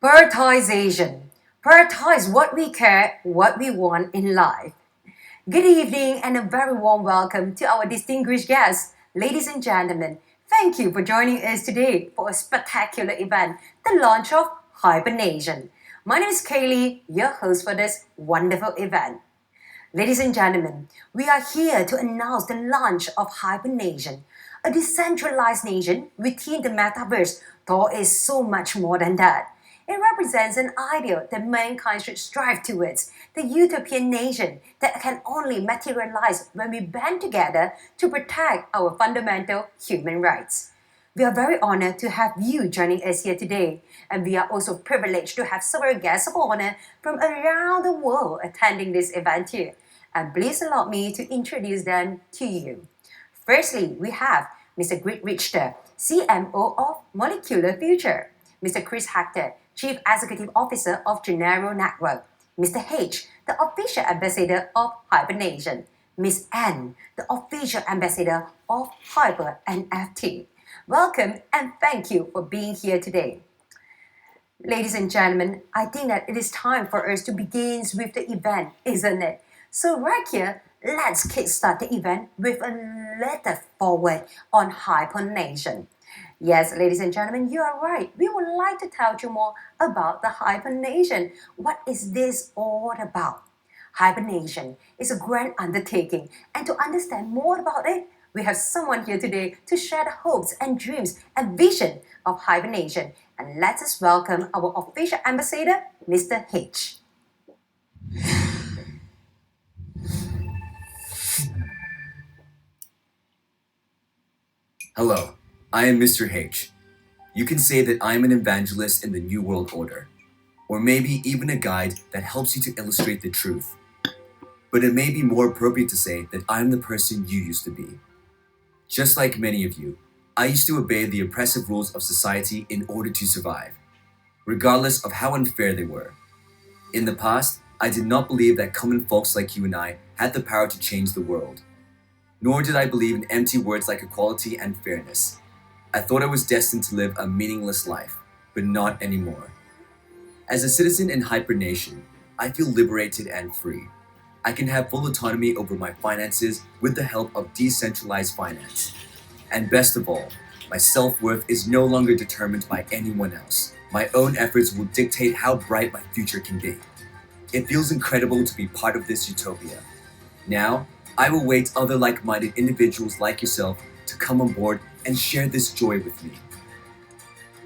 Prioritization. Prioritize what we care, what we want in life. Good evening and a very warm welcome to our distinguished guests. Ladies and gentlemen, thank you for joining us today for a spectacular event, the launch of HyperNation. My name is Kaylee, your host for this wonderful event. Ladies and gentlemen, we are here to announce the launch of HyperNation, a decentralized nation within the metaverse. Though is so much more than that. It represents an ideal that mankind should strive towards, the utopian nation that can only materialize when we band together to protect our fundamental human rights. We are very honored to have you joining us here today, and we are also privileged to have several guests of honor from around the world attending this event here. And please allow me to introduce them to you. Firstly, we have Mr. Greg Richter, CMO of Molecular Future, Mr. Chris Hector, Chief Executive Officer of Gennaro Network, Mr. H, the Official Ambassador of HyperNation, Miss N, the Official Ambassador of Hyper NFT. Welcome and thank you for being here today. Ladies and gentlemen, I think that it is time for us to begin with the event, isn't it? So right here, let's kickstart the event with a letter forward on HyperNation. Yes, ladies and gentlemen, you are right. We would like to tell you more about the HyperNation. What is this all about? HyperNation is a grand undertaking, and to understand more about it, we have someone here today to share the hopes and dreams and vision of HyperNation. And let us welcome our official ambassador, Mr. H. Hello, I am Mr. H. You can say that I am an evangelist in the New World Order, or maybe even a guide that helps you to illustrate the truth. But it may be more appropriate to say that I am the person you used to be. Just like many of you, I used to obey the oppressive rules of society in order to survive, regardless of how unfair they were. In the past, I did not believe that common folks like you and I had the power to change the world. Nor did I believe in empty words like equality and fairness. I thought I was destined to live a meaningless life, but not anymore. As a citizen in HyperNation, I feel liberated and free. I can have full autonomy over my finances with the help of decentralized finance. And best of all, my self-worth is no longer determined by anyone else. My own efforts will dictate how bright my future can be. It feels incredible to be part of this utopia. Now, I will wait other like-minded individuals like yourself to come on board and share this joy with me.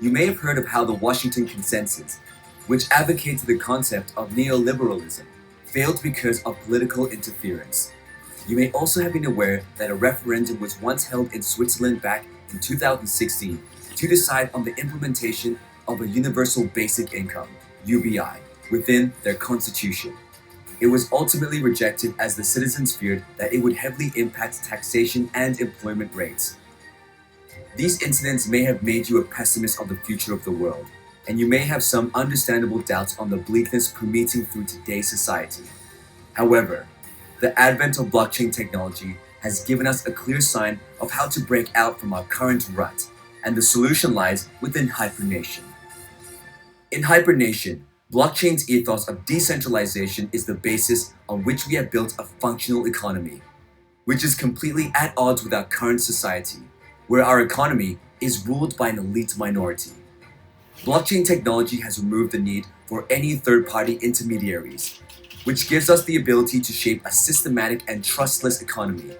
You may have heard of how the Washington Consensus, which advocates the concept of neoliberalism, failed because of political interference. You may also have been aware that a referendum was once held in Switzerland back in 2016 to decide on the implementation of a universal basic income, UBI, within their constitution. It was ultimately rejected as the citizens feared that it would heavily impact taxation and employment rates. These incidents may have made you a pessimist of the future of the world, and you may have some understandable doubts on the bleakness permeating through today's society. However, the advent of blockchain technology has given us a clear sign of how to break out from our current rut, and the solution lies within HyperNation. In HyperNation, blockchain's ethos of decentralization is the basis on which we have built a functional economy, which is completely at odds with our current society, where our economy is ruled by an elite minority. Blockchain technology has removed the need for any third-party intermediaries, which gives us the ability to shape a systematic and trustless economy,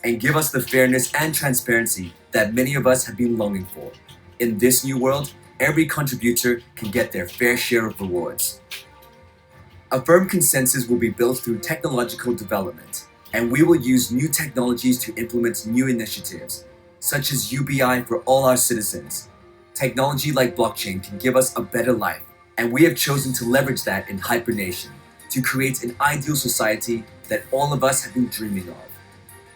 and give us the fairness and transparency that many of us have been longing for. In this new world, every contributor can get their fair share of rewards. A firm consensus will be built through technological development, and we will use new technologies to implement new initiatives, such as UBI for all our citizens. Technology like blockchain can give us a better life, and we have chosen to leverage that in HyperNation to create an ideal society that all of us have been dreaming of.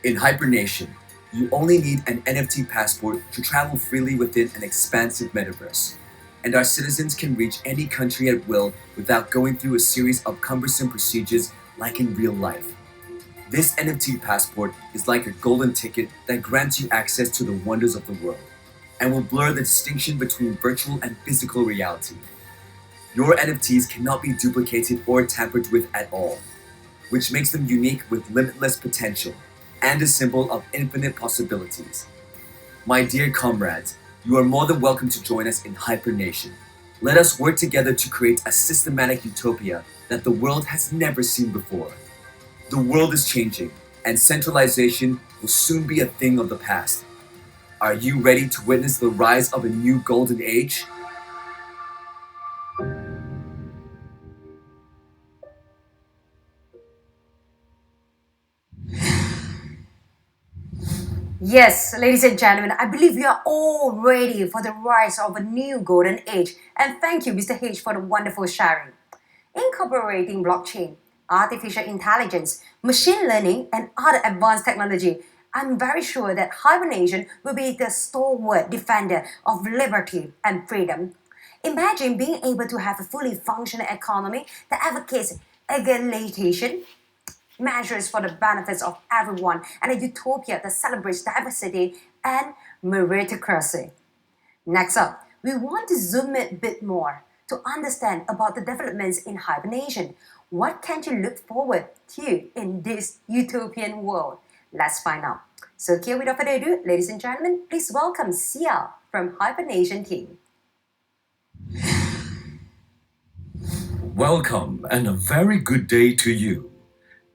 In HyperNation, you only need an NFT passport to travel freely within an expansive metaverse, and our citizens can reach any country at will without going through a series of cumbersome procedures like in real life. This NFT passport is like a golden ticket that grants you access to the wonders of the world, and will blur the distinction between virtual and physical reality. Your NFTs cannot be duplicated or tampered with at all, which makes them unique with limitless potential and a symbol of infinite possibilities. My dear comrades, you are more than welcome to join us in HyperNation. Let us work together to create a systematic utopia that the world has never seen before. The world is changing, and centralization will soon be a thing of the past. Are you ready to witness the rise of a new golden age? Yes, ladies and gentlemen, I believe we are all ready for the rise of a new golden age. And thank you, Mr. H, for the wonderful sharing. Incorporating blockchain, artificial intelligence, machine learning, and other advanced technology, I'm very sure that HyperNation will be the stalwart defender of liberty and freedom. Imagine being able to have a fully functional economy that advocates egalitarian measures for the benefits of everyone, and a utopia that celebrates diversity and meritocracy. Next up, we want to zoom in a bit more to understand about the developments in hibernation. What can you look forward to in this utopian world? Let's find out. So here, without further ado, ladies and gentlemen, please welcome Sia from Hibernation team. Welcome and a very good day to you.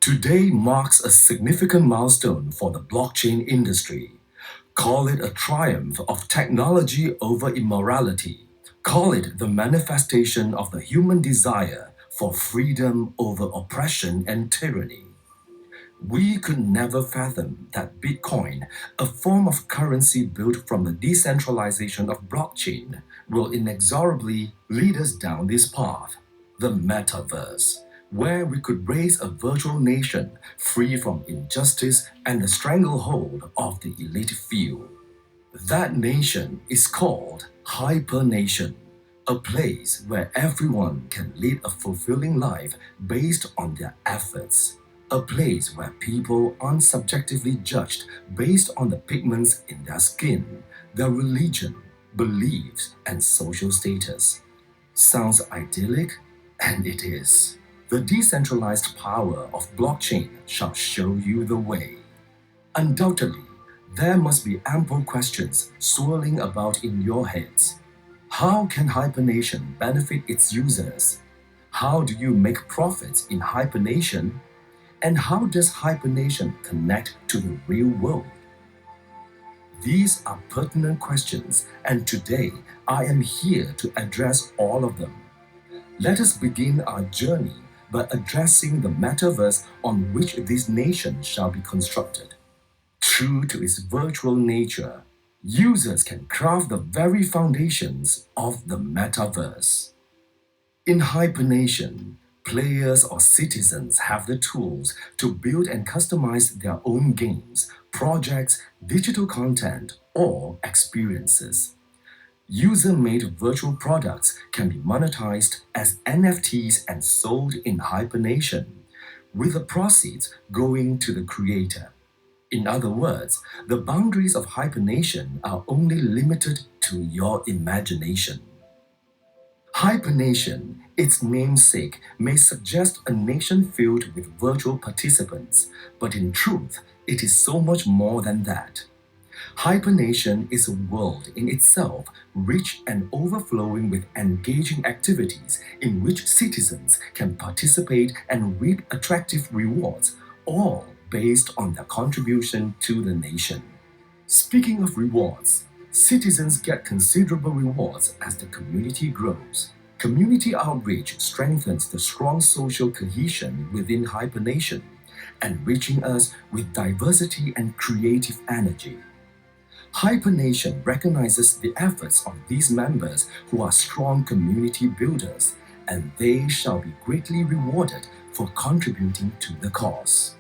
Today marks a significant milestone for the blockchain industry. Call it a triumph of technology over immorality. Call it the manifestation of the human desire for freedom over oppression and tyranny. We could never fathom that Bitcoin, a form of currency built from the decentralization of blockchain, will inexorably lead us down this path. The metaverse, where we could raise a virtual nation free from injustice and the stranglehold of the elite few. That nation is called HyperNation, a place where everyone can lead a fulfilling life based on their efforts. A place where people aren't subjectively judged based on the pigments in their skin, their religion, beliefs, and social status. Sounds idyllic? And it is. The decentralized power of blockchain shall show you the way. Undoubtedly, there must be ample questions swirling about in your heads. How can Hypernation benefit its users? How do you make profits in Hypernation? And how does Hypernation connect to the real world? These are pertinent questions, and today I am here to address all of them. Let us begin our journey by addressing the metaverse on which this nation shall be constructed. True to its virtual nature, users can craft the very foundations of the metaverse. In Hypernation, players or citizens have the tools to build and customize their own games, projects, digital content, or experiences. User-made virtual products can be monetized as NFTs and sold in Hypernation, with the proceeds going to the creator. In other words, the boundaries of Hypernation are only limited to your imagination. Hypernation, its namesake, may suggest a nation filled with virtual participants, but in truth, it is so much more than that. Hypernation is a world in itself, rich and overflowing with engaging activities in which citizens can participate and reap attractive rewards, all based on their contribution to the nation. Speaking of rewards, citizens get considerable rewards as the community grows. Community outreach strengthens the strong social cohesion within Hypernation, enriching us with diversity and creative energy. Hypernation recognizes the efforts of these members who are strong community builders, and they shall be greatly rewarded for contributing to the cause.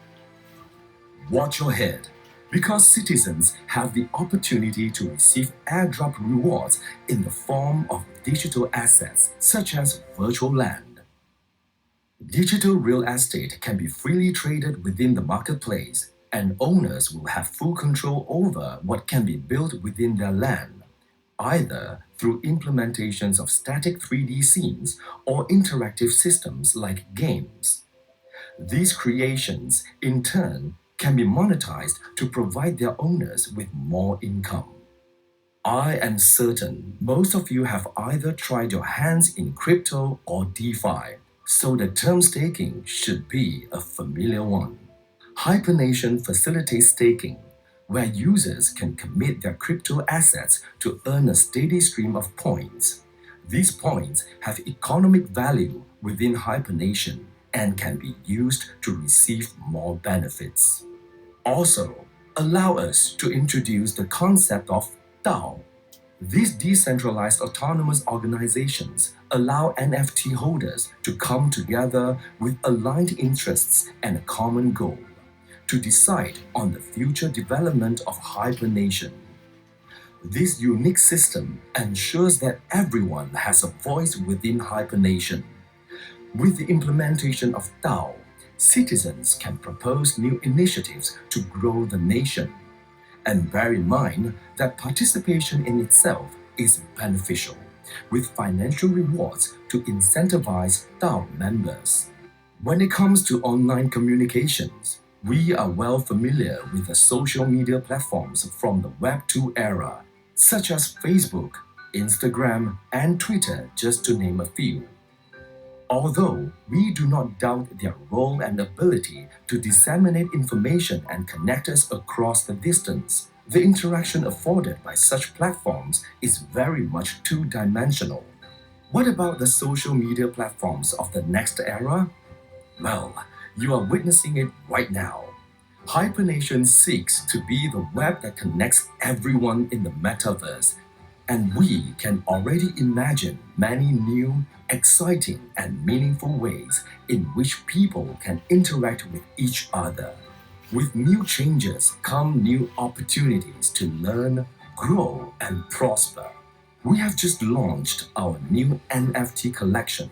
Watch your head, because citizens have the opportunity to receive airdrop rewards in the form of digital assets such as virtual land. Digital real estate can be freely traded within the marketplace, and owners will have full control over what can be built within their land, either through implementations of static 3D scenes or interactive systems like games. These creations, in turn, can be monetized to provide their owners with more income. I am certain most of you have either tried your hands in crypto or DeFi, so the term staking should be a familiar one. HyperNation facilitates staking, where users can commit their crypto assets to earn a steady stream of points. These points have economic value within HyperNation and can be used to receive more benefits. Also, allow us to introduce the concept of DAO. These decentralized autonomous organizations allow NFT holders to come together with aligned interests and a common goal to decide on the future development of HyperNation. This unique system ensures that everyone has a voice within HyperNation. With the implementation of DAO, citizens can propose new initiatives to grow the nation. And bear in mind that participation in itself is beneficial, with financial rewards to incentivize DAO members. When it comes to online communications, we are well familiar with the social media platforms from the Web 2 era, such as Facebook, Instagram, and Twitter, just to name a few. Although we do not doubt their role and ability to disseminate information and connect us across the distance, the interaction afforded by such platforms is very much two-dimensional. What about the social media platforms of the next era? Well, you are witnessing it right now. HyperNation seeks to be the web that connects everyone in the metaverse, and we can already imagine many new, exciting, and meaningful ways in which people can interact with each other. With new changes come new opportunities to learn, grow, and prosper. We have just launched our new NFT collection,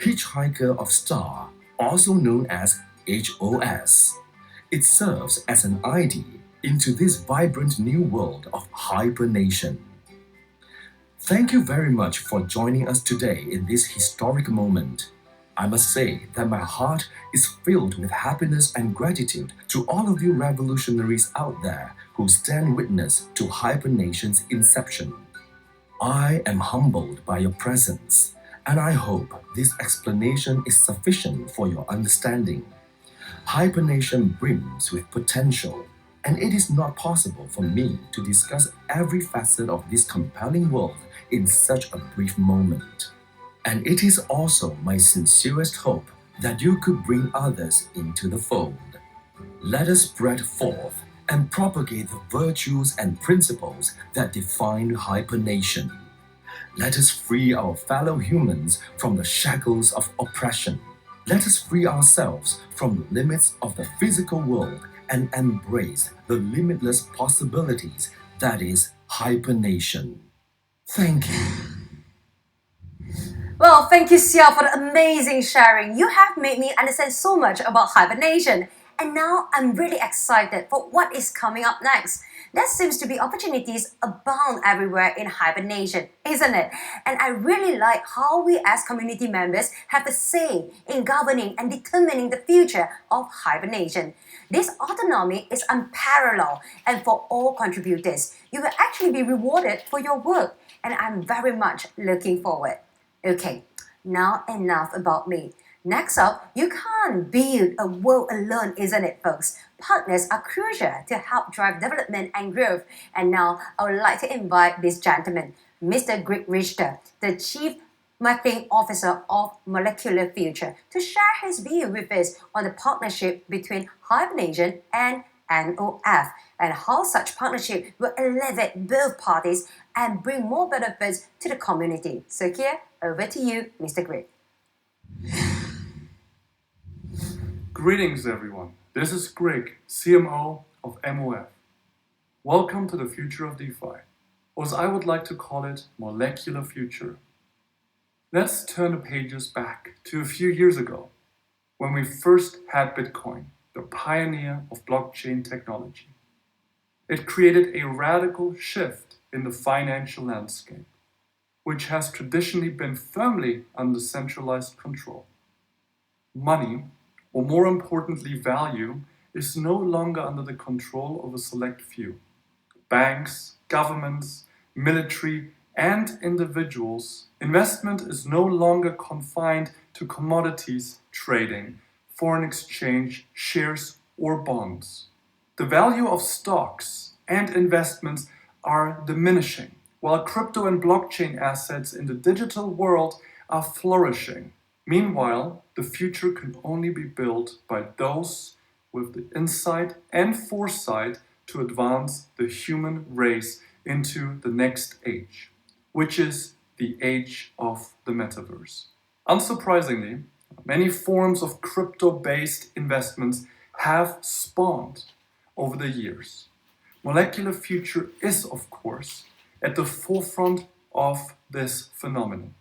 Hitchhiker of Star, also known as HOS. It serves as an ID into this vibrant new world of HyperNation. Thank you very much for joining us today in this historic moment. I must say that my heart is filled with happiness and gratitude to all of you revolutionaries out there who stand witness to HyperNation's inception. I am humbled by your presence, and I hope this explanation is sufficient for your understanding. HyperNation brims with potential, and it is not possible for me to discuss every facet of this compelling world in such a brief moment. And it is also my sincerest hope that you could bring others into the fold. Let us spread forth and propagate the virtues and principles that define HyperNation. Let us free our fellow humans from the shackles of oppression. Let us free ourselves from the limits of the physical world and embrace the limitless possibilities that is HyperNation. Thank you. Well, thank you, Sia, for the amazing sharing. You have made me understand so much about HyperNation. And now I'm really excited for what is coming up next. There seems to be opportunities abound everywhere in HyperNation, isn't it? And I really like how we as community members have a say in governing and determining the future of HyperNation. This autonomy is unparalleled, and for all contributors, you will actually be rewarded for your work, and I'm very much looking forward. Okay, now enough about me. Next up, you can't build a world alone, isn't it, folks? Partners are crucial to help drive development and growth. And now I would like to invite this gentleman, Mr. Greg Richter, the Chief Marketing Officer of Molecular Future, to share his view with us on the partnership between HyperNation and NOF, and how such partnership will elevate both parties and bring more benefits to the community. So here, over to you, Mr. Greg. Greetings, everyone. This is Greg, CMO of MOF. Welcome to the future of DeFi, or as I would like to call it, Molecular Future. Let's turn the pages back to a few years ago, when we first had Bitcoin, the pioneer of blockchain technology. It created a radical shift in the financial landscape. which has traditionally been firmly under centralized control. Money, or more importantly value, is no longer under the control of a select few. Banks, governments, military, and individuals. Investment is no longer confined to commodities trading, foreign exchange, shares, or bonds. The value of stocks and investments are diminishing, while crypto and blockchain assets in the digital world are flourishing. Meanwhile, the future can only be built by those with the insight and foresight to advance the human race into the next age, which is the age of the metaverse. Unsurprisingly, many forms of crypto-based investments have spawned over the years. Molecular Future is, of course, at the forefront of this phenomenon.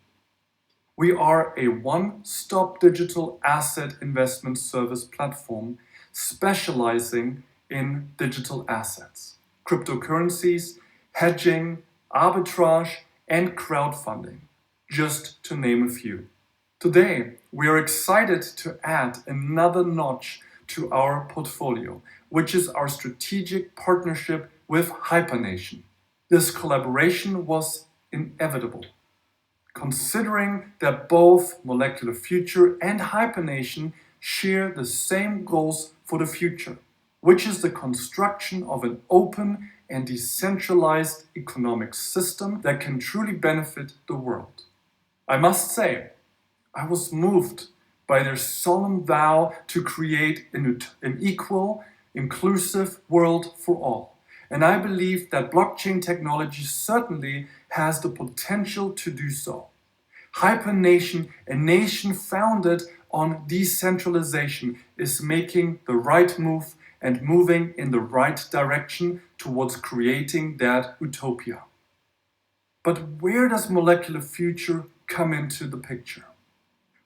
We are a one-stop digital asset investment service platform specializing in digital assets, cryptocurrencies, hedging, arbitrage, and crowdfunding, just to name a few. Today, we are excited to add another notch to our portfolio, which is our strategic partnership with HyperNation. This collaboration was inevitable, considering that both Molecular Future and HyperNation share the same goals for the future, which is the construction of an open and decentralized economic system that can truly benefit the world. I must say, I was moved by their solemn vow to create an equal, inclusive world for all. And I believe that blockchain technology certainly has the potential to do so. HyperNation, a nation founded on decentralization, is making the right move and moving in the right direction towards creating that utopia. But where does Molecular Future come into the picture?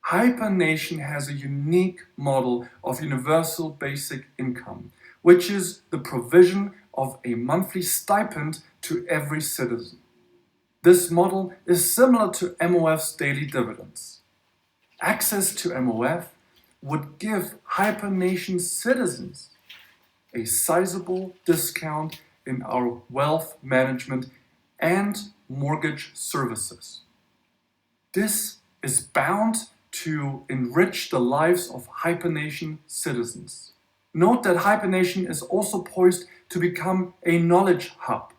HyperNation has a unique model of universal basic income, which is the provision of a monthly stipend to every citizen. This model is similar to MOF's daily dividends. Access to MOF would give HyperNation citizens a sizable discount in our wealth management and mortgage services. This is bound to enrich the lives of HyperNation citizens. Note that HyperNation is also poised to become a knowledge hub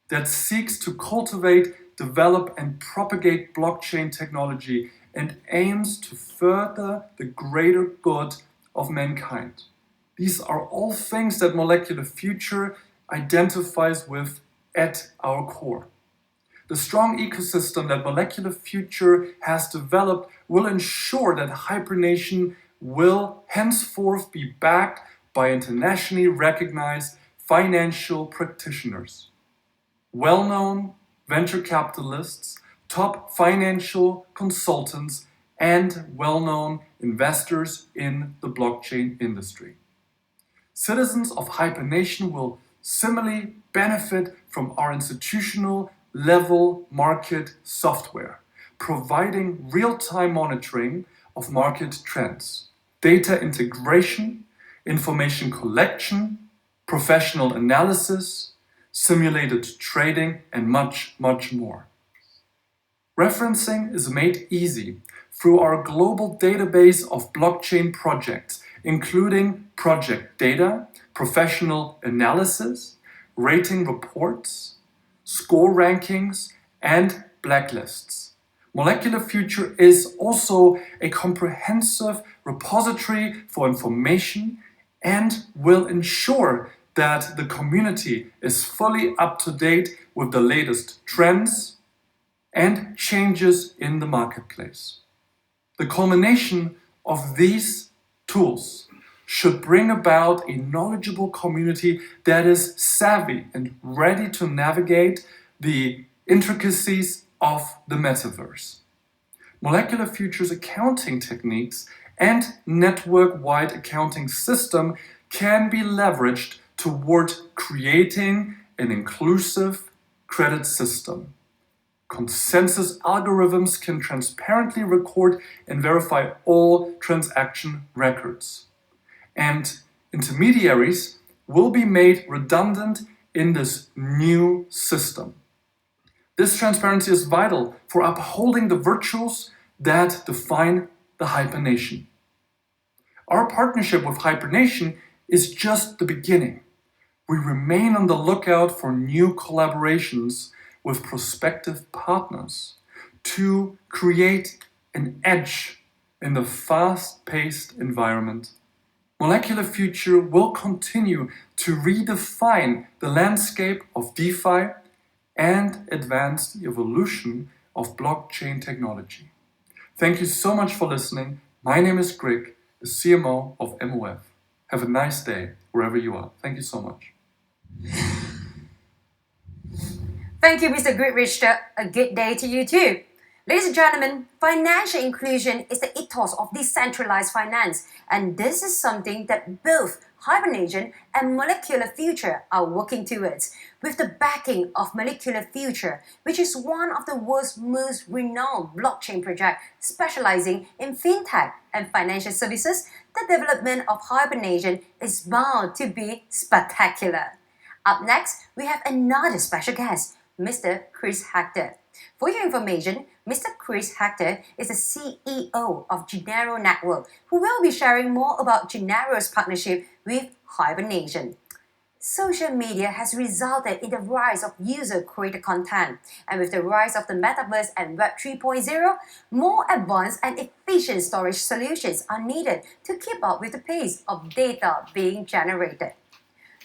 that seeks to cultivate, develop, and propagate blockchain technology and aims to further the greater good of mankind. These are all things that Molecular Future identifies with at our core. The strong ecosystem that Molecular Future has developed will ensure that HyperNation will henceforth be backed by internationally recognized financial practitioners, well-known venture capitalists, top financial consultants, and well-known investors in the blockchain industry. Citizens of HyperNation will similarly benefit from our institutional level market software, providing real-time monitoring of market trends, data integration, information collection, professional analysis, simulated trading, and much, much more. Referencing is made easy through our global database of blockchain projects, including project data, professional analysis, rating reports, score rankings, and blacklists. Molecular Future is also a comprehensive repository for information and will ensure that the community is fully up to date with the latest trends and changes in the marketplace. The culmination of these tools should bring about a knowledgeable community that is savvy and ready to navigate the intricacies of the metaverse. Molecular Future's accounting techniques and network-wide accounting system can be leveraged toward creating an inclusive credit system, Consensus algorithms can transparently record and verify all transaction records. And intermediaries will be made redundant in this new system. This transparency is vital for upholding the virtues that define the HyperNation. Our partnership with HyperNation is just the beginning. We remain on the lookout for new collaborations with prospective partners to create an edge in the fast-paced environment. Molecular Future will continue to redefine the landscape of DeFi and advance the evolution of blockchain technology. Thank you so much for listening. My name is Greg, the CMO of MOF. Have a nice day wherever you are. Thank you so much. Thank you, Mr. Goodrichter. A good day to you too. Ladies and gentlemen, financial inclusion is the ethos of decentralized finance, and this is something that both HyperNation and Molecular Future are working towards, with the backing of Molecular Future, which is one of the world's most renowned blockchain projects specializing in fintech and financial services. The development of HyperNation is bound to be spectacular. Up next, we have another special guest, Mr. Chris Hector. For your information, Mr. Chris Hector is the CEO of Genero Network, who will be sharing more about Genero's partnership with HyperNation. Social media has resulted in the rise of user-created content, and with the rise of the metaverse and Web 3.0, more advanced and efficient storage solutions are needed to keep up with the pace of data being generated.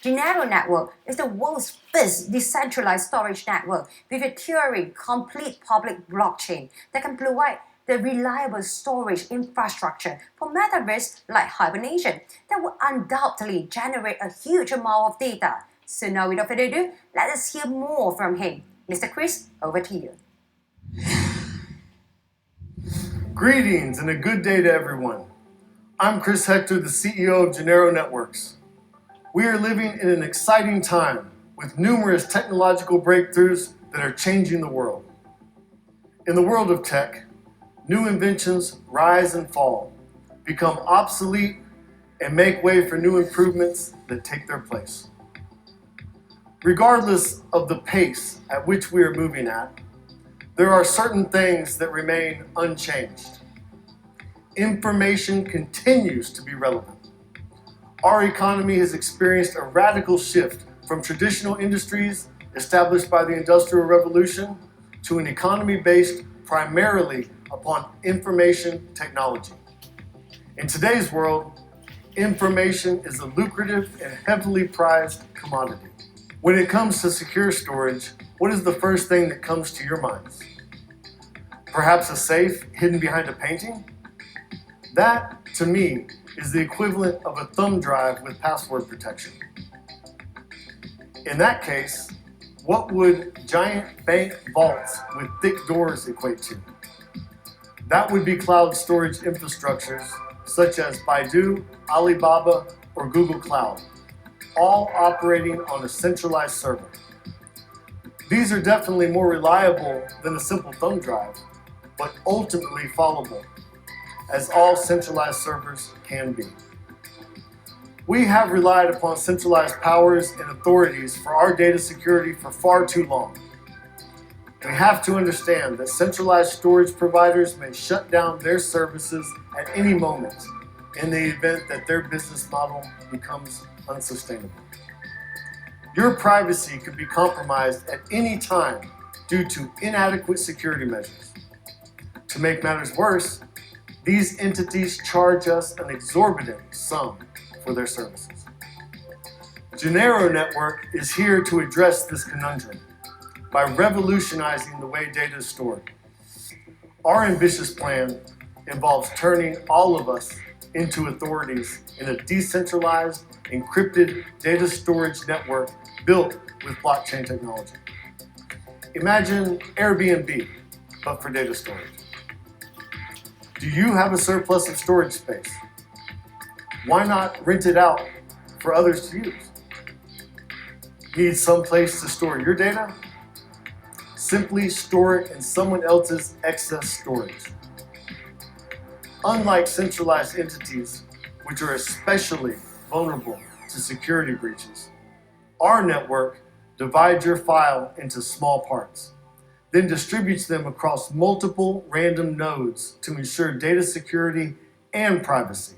Genero Network is the world's first decentralized storage network with a Turing complete public blockchain that can provide the reliable storage infrastructure for metaverse like HyperNation that will undoubtedly generate a huge amount of data. So now without further ado, let us hear more from him. Mr. Chris, over to you. Greetings and a good day to everyone. I'm Chris Hector, the CEO of Genero Networks. We are living in an exciting time with numerous technological breakthroughs that are changing the world. In the world of tech, new inventions rise and fall, become obsolete, and make way for new improvements that take their place. Regardless of the pace at which we are moving at, there are certain things that remain unchanged. Information continues to be relevant. Our economy has experienced a radical shift from traditional industries established by the Industrial Revolution to an economy based primarily upon information technology. In today's world, information is a lucrative and heavily prized commodity. When it comes to secure storage, what is the first thing that comes to your minds? Perhaps a safe hidden behind a painting? That, to me, is the equivalent of a thumb drive with password protection. In that case, what would giant bank vaults with thick doors equate to? That would be cloud storage infrastructures such as Baidu, Alibaba, or Google Cloud, all operating on a centralized server. These are definitely more reliable than a simple thumb drive, but ultimately fallible, as all centralized servers can be. We have relied upon centralized powers and authorities for our data security for far too long. We have to understand that centralized storage providers may shut down their services at any moment in the event that their business model becomes unsustainable. Your privacy could be compromised at any time due to inadequate security measures. To make matters worse, these entities charge us an exorbitant sum for their services. Genero Network is here to address this conundrum by revolutionizing the way data is stored. Our ambitious plan involves turning all of us into authorities in a decentralized, encrypted data storage network built with blockchain technology. Imagine Airbnb, but for data storage. Do you have a surplus of storage space? Why not rent it out for others to use? Need some place to store your data? simply store it in someone else's excess storage. Unlike centralized entities, which are especially vulnerable to security breaches, our network divides your file into small parts, then distributes them across multiple random nodes to ensure data security and privacy.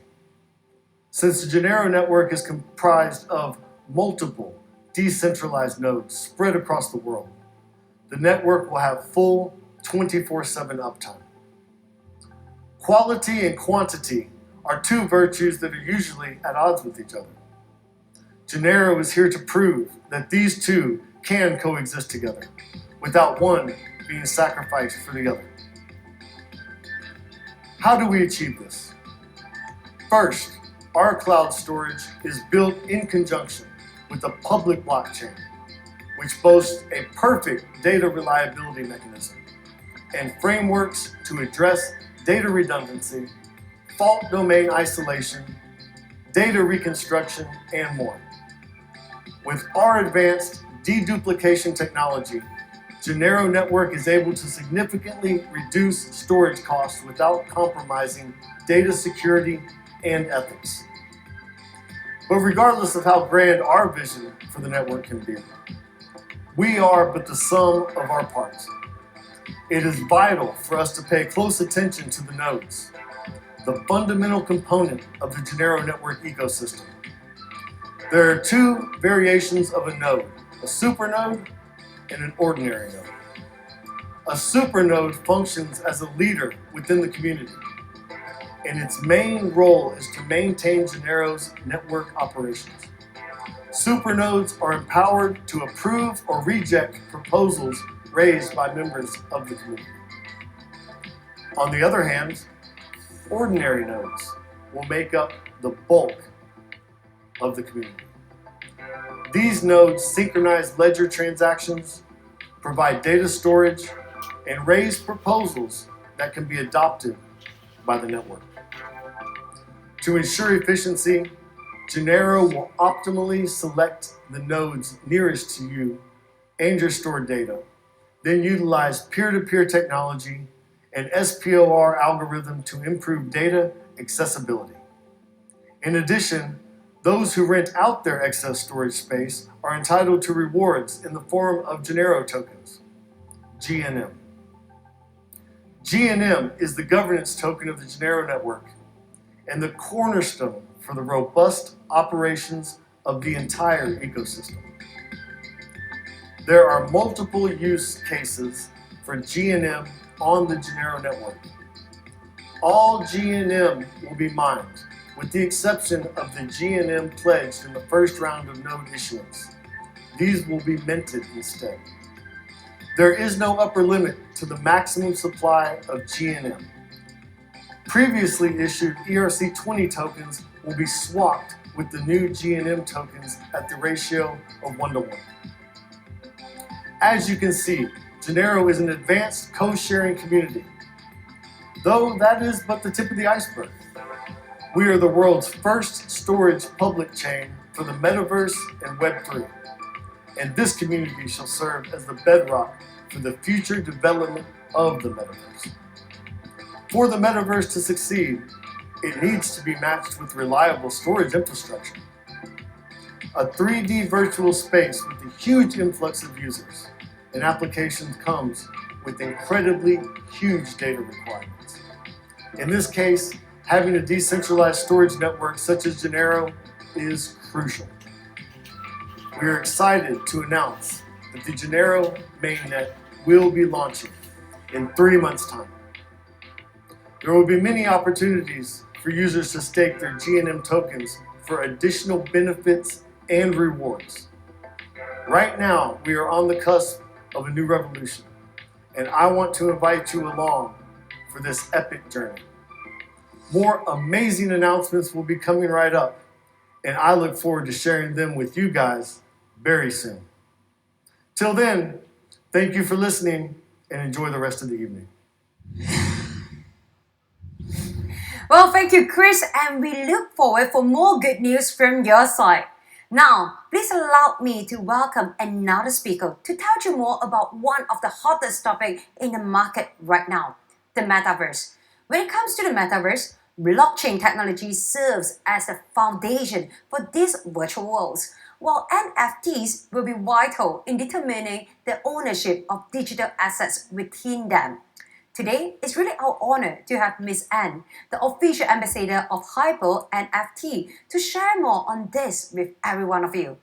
Since the Genero network is comprised of multiple decentralized nodes spread across the world, the network will have full 24/7 uptime. Quality and quantity are two virtues that are usually at odds with each other. Genero is here to prove that these two can coexist together, without one being sacrificed for the other. How do we achieve this? First, our cloud storage is built in conjunction with a public blockchain, which boasts a perfect data reliability mechanism and frameworks to address data redundancy, fault domain isolation, data reconstruction, and more. With our advanced deduplication technology, Genero Network is able to significantly reduce storage costs without compromising data security and ethics. But regardless of how grand our vision for the network can be, we are but the sum of our parts. It is vital for us to pay close attention to the nodes, the fundamental component of the Genero Network ecosystem. There are two variations of a node, a supernode and an ordinary node. A supernode functions as a leader within the community, and its main role is to maintain Genero's network operations. Supernodes are empowered to approve or reject proposals raised by members of the community. On the other hand, ordinary nodes will make up the bulk of the community. These nodes synchronize ledger transactions, provide data storage, and raise proposals that can be adopted by the network. To ensure efficiency, Genero will optimally select the nodes nearest to you and your stored data, then utilize peer-to-peer technology and SPOR algorithm to improve data accessibility. In addition, those who rent out their excess storage space are entitled to rewards in the form of Genero tokens, GNM. GNM is the governance token of the Genero network and the cornerstone for the robust operations of the entire ecosystem. There are multiple use cases for GNM on the Genero network. All GNM will be mined, with the exception of the GNM pledged in the first round of node issuance. These will be minted instead. There is no upper limit to the maximum supply of GNM. Previously issued ERC20 tokens will be swapped with the new GNM tokens at the ratio of 1:1. As you can see, Genero is an advanced co-sharing community, though that is but the tip of the iceberg. We are the world's first storage public chain for the metaverse and Web3, and this community shall serve as the bedrock for the future development of the metaverse. For the metaverse to succeed, it needs to be matched with reliable storage infrastructure. A 3D virtual space with a huge influx of users and applications comes with incredibly huge data requirements. In this case, having a decentralized storage network such as Genero is crucial. We are excited to announce that the Genero mainnet will be launching in 3 months' time. There will be many opportunities for users to stake their GNM tokens for additional benefits and rewards. Right now, we are on the cusp of a new revolution, and I want to invite you along for this epic journey. More amazing announcements will be coming right up, and I look forward to sharing them with you guys very soon. Till then, thank you for listening and enjoy the rest of the evening. Well, thank you, Chris, and we look forward for more good news from your side. Now, please allow me to welcome another speaker to tell you more about one of the hottest topics in the market right now, the metaverse. When it comes to the metaverse, blockchain technology serves as the foundation for these virtual worlds, while NFTs will be vital in determining the ownership of digital assets within them. Today, it's really our honor to have Miss Anne, the official ambassador of Hyper NFT, to share more on this with every one of you.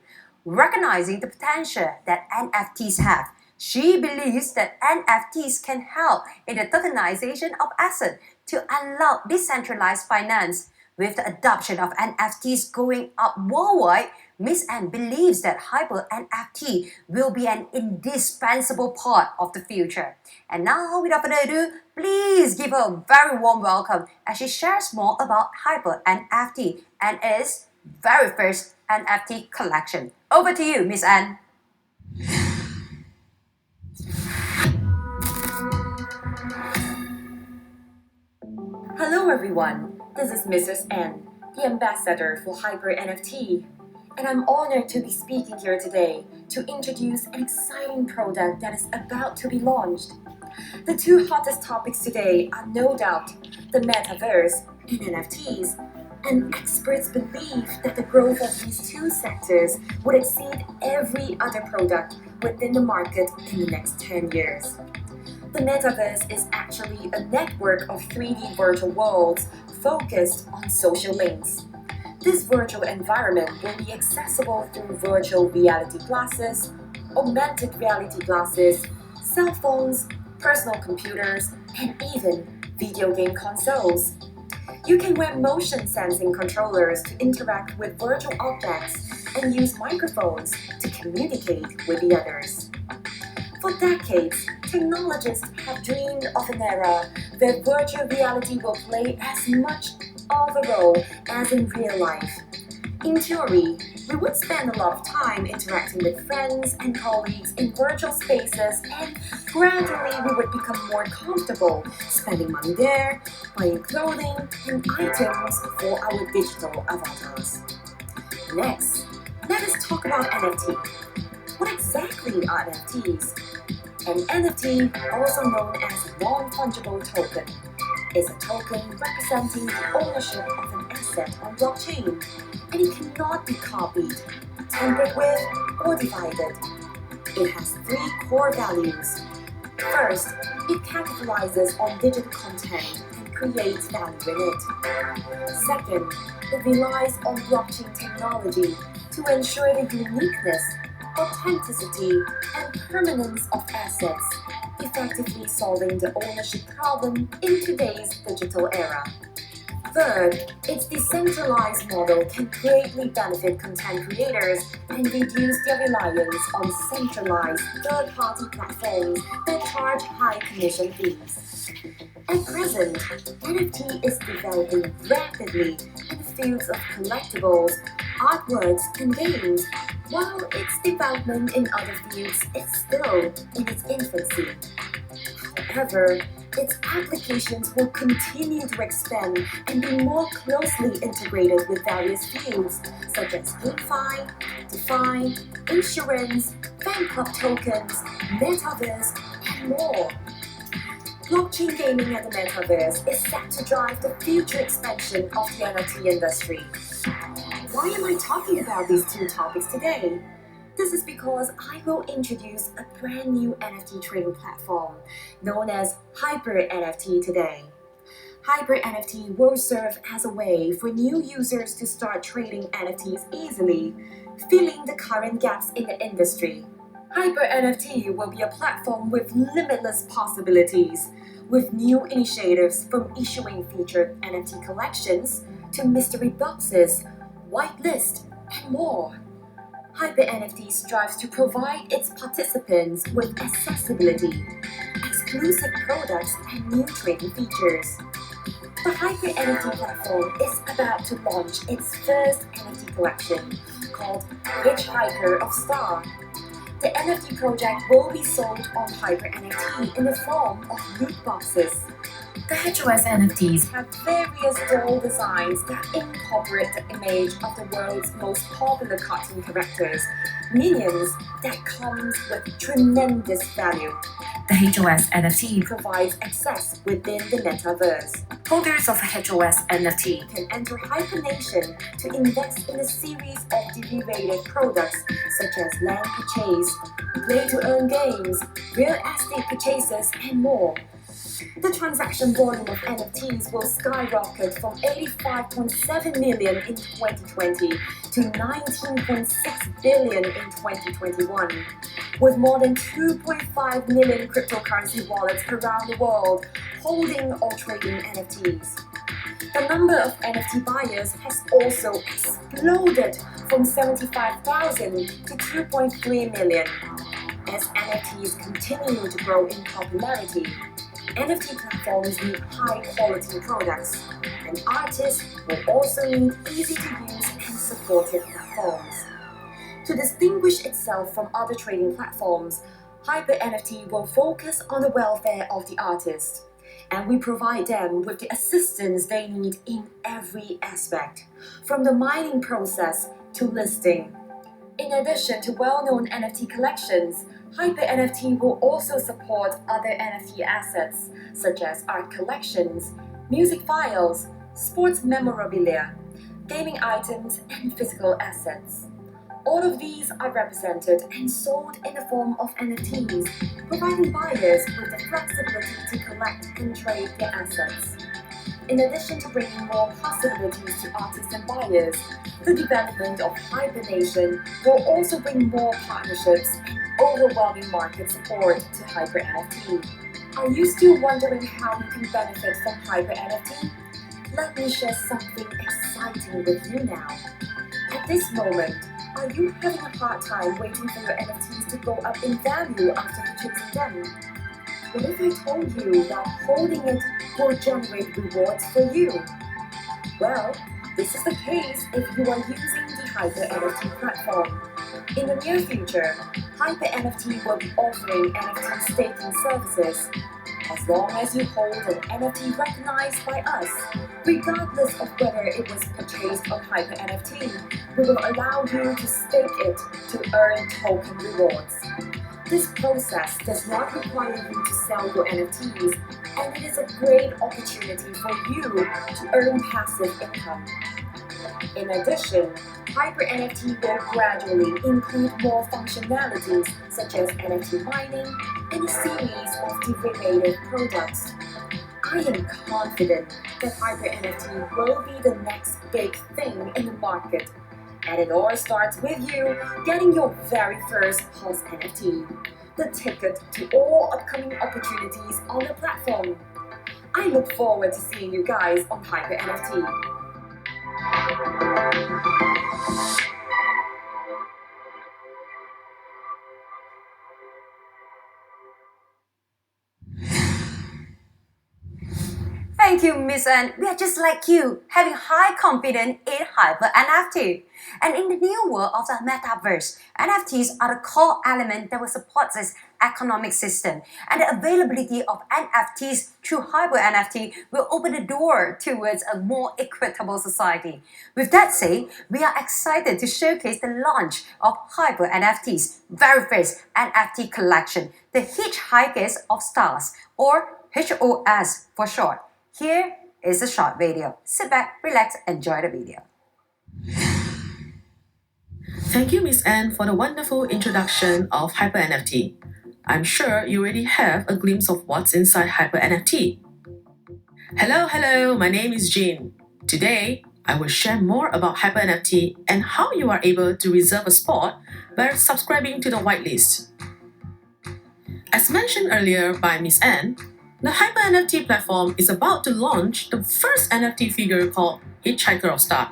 Recognizing the potential that NFTs have, she believes that NFTs can help in the tokenization of assets to unlock decentralized finance. With the adoption of NFTs going up worldwide, Miss Anne believes that Hyper NFT will be an indispensable part of the future. And now, without further ado, please give her a very warm welcome as she shares more about Hyper NFT and its very first NFT collection. Over to you, Miss Anne. Hello everyone, this is Mrs. N, the ambassador for Hyper NFT, and I'm honored to be speaking here today to introduce an exciting product that is about to be launched. The two hottest topics today are no doubt the metaverse and NFTs, and experts believe that the growth of these two sectors would exceed every other product within the market in the next 10 years. The metaverse is actually a network of 3D virtual worlds focused on social links. This virtual environment will be accessible through virtual reality glasses, augmented reality glasses, cell phones, personal computers, and even video game consoles. You can wear motion sensing controllers to interact with virtual objects and use microphones to communicate with the others. For decades, technologists have dreamed of an era where virtual reality will play as much of a role as in real life. In theory, we would spend a lot of time interacting with friends and colleagues in virtual spaces, and gradually we would become more comfortable spending money there, buying clothing and items for our digital avatars. Next, let us talk about NFT. What exactly are NFTs? An NFT, also known as non-fungible token, is a token representing the ownership of an asset on blockchain, and it cannot be copied, tampered with, or divided. It has three core values. First, it capitalizes on digital content and creates value in it. Second, it relies on blockchain technology to ensure the uniqueness, authenticity, and permanence of assets, effectively solving the ownership problem in today's digital era. Third, its decentralized model can greatly benefit content creators and reduce their reliance on centralized third-party platforms that charge high commission fees. At present, NFT is developing rapidly in the fields of collectibles, artworks, and games, while its development in other fields is still in its infancy. However, its applications will continue to expand and be more closely integrated with various fields such as GameFi, DeFi, insurance, fan club tokens, metaverse, and more. Blockchain gaming and the metaverse is set to drive the future expansion of the NFT industry. Why am I talking about these two topics today? This is because I will introduce a brand new NFT trading platform known as Hyper NFT today. Hyper NFT will serve as a way for new users to start trading NFTs easily, filling the current gaps in the industry. Hyper NFT will be a platform with limitless possibilities, with new initiatives from issuing featured NFT collections to mystery boxes, whitelist, and more. Hyper NFT strives to provide its participants with accessibility, exclusive products, and new trading features. The Hyper NFT platform is about to launch its first NFT collection called Hitchhiker of Star. The NFT project will be sold on Hyper NFT in the form of loot boxes. The HOS NFTs have various doll designs that incorporate the image of the world's most popular cartoon characters, minions, that comes with tremendous value. The HOS NFT provides access within the metaverse. Holders of a HOS NFT can enter HyperNation to invest in a series of derivative products such as land purchase, play-to-earn games, real estate purchases, and more. The transaction volume of NFTs will skyrocket from 85.7 million in 2020 to 19.6 billion in 2021, with more than 2.5 million cryptocurrency wallets around the world holding or trading NFTs. The number of NFT buyers has also exploded from 75,000 to 2.3 million. As NFTs continue to grow in popularity, NFT platforms need high-quality products, and artists will also need easy-to-use and supported platforms. To distinguish itself from other trading platforms, HyperNFT will focus on the welfare of the artist, and we provide them with the assistance they need in every aspect, from the mining process to listing. In addition to well-known NFT collections, HyperNFT will also support other NFT assets, such as art collections, music files, sports memorabilia, gaming items, and physical assets. All of these are represented and sold in the form of NFTs, providing buyers with the flexibility to collect and trade their assets. In addition to bringing more possibilities to artists and buyers, the development of HyperNation will also bring more partnerships and overwhelming market support to HyperNFT. Are you still wondering how you can benefit from HyperNFT? Let me share something exciting with you now. At this moment, are you having a hard time waiting for your NFTs to go up in value after purchasing them? What if I told you that holding it will generate rewards for you? Well, this is the case if you are using the HyperNFT platform. In the near future, HyperNFT will be offering NFT staking services. As long as you hold an NFT recognized by us, regardless of whether it was purchased on HyperNFT, we will allow you to stake it to earn token rewards. This process does not require you to sell your NFTs, and it is a great opportunity for you to earn passive income. In addition, HyperNFT will gradually include more functionalities such as NFT mining and a series of derivative products. I am confident that HyperNFT will be the next big thing in the market. And it all starts with you getting your very first Pulse NFT, the ticket to all upcoming opportunities on the platform. I look forward to seeing you guys on HyperNFT. Thank you, Miss Anne. We are just like you, having high confidence in Hyper NFT. And in the new world of the metaverse, NFTs are the core element that will support this economic system. And the availability of NFTs through Hyper NFT will open the door towards a more equitable society. With that said, we are excited to showcase the launch of Hyper NFT's very first NFT collection, the Hitchhikers of Stars, or HOS for short. Here is a short video. Sit back, relax, enjoy the video. Thank you, Miss Anne, for the wonderful introduction of HyperNFT. I'm sure you already have a glimpse of what's inside HyperNFT. Hello, my name is Jane. Today, I will share more about HyperNFT and how you are able to reserve a spot by subscribing to the whitelist. As mentioned earlier by Miss Anne, the HyperNFT platform is about to launch the first NFT figure called Hitchhiker of Star.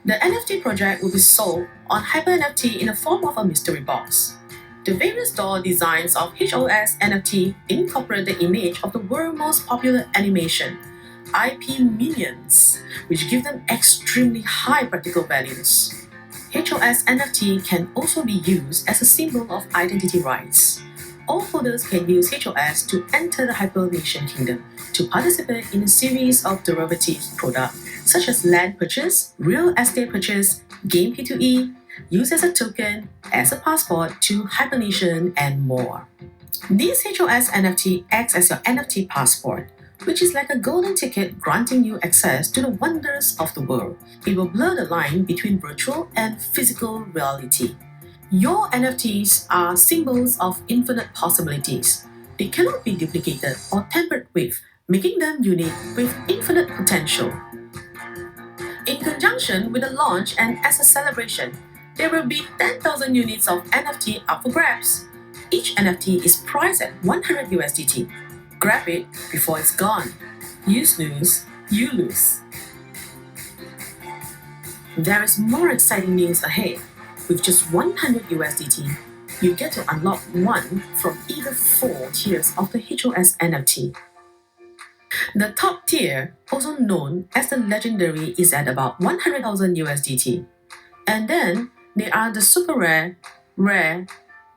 The NFT project will be sold on HyperNFT in the form of a mystery box. The various doll designs of HOS NFT incorporate the image of the world's most popular animation, IP Minions, which give them extremely high practical values. HOS NFT can also be used as a symbol of identity rights. all holders can use HOS to enter the HyperNation kingdom to participate in a series of derivative products such as land purchase, real estate purchase, game P2E, use as a token, as a passport to HyperNation, and more. This HOS NFT acts as your NFT passport, which is like a golden ticket granting you access to the wonders of the world. It will blur the line between virtual and physical reality. Your NFTs are symbols of infinite possibilities. They cannot be duplicated or tampered with, making them unique with infinite potential. In conjunction with the launch and as a celebration, there will be 10,000 units of NFT up for grabs. Each NFT is priced at 100 USDT. Grab it before it's gone. You snooze, you lose. There is more exciting news ahead. With just 100 USDT, you get to unlock one from either 4 tiers of the HOS NFT. The top tier, also known as the legendary, is at about 100,000 USDT. And then there are the super rare,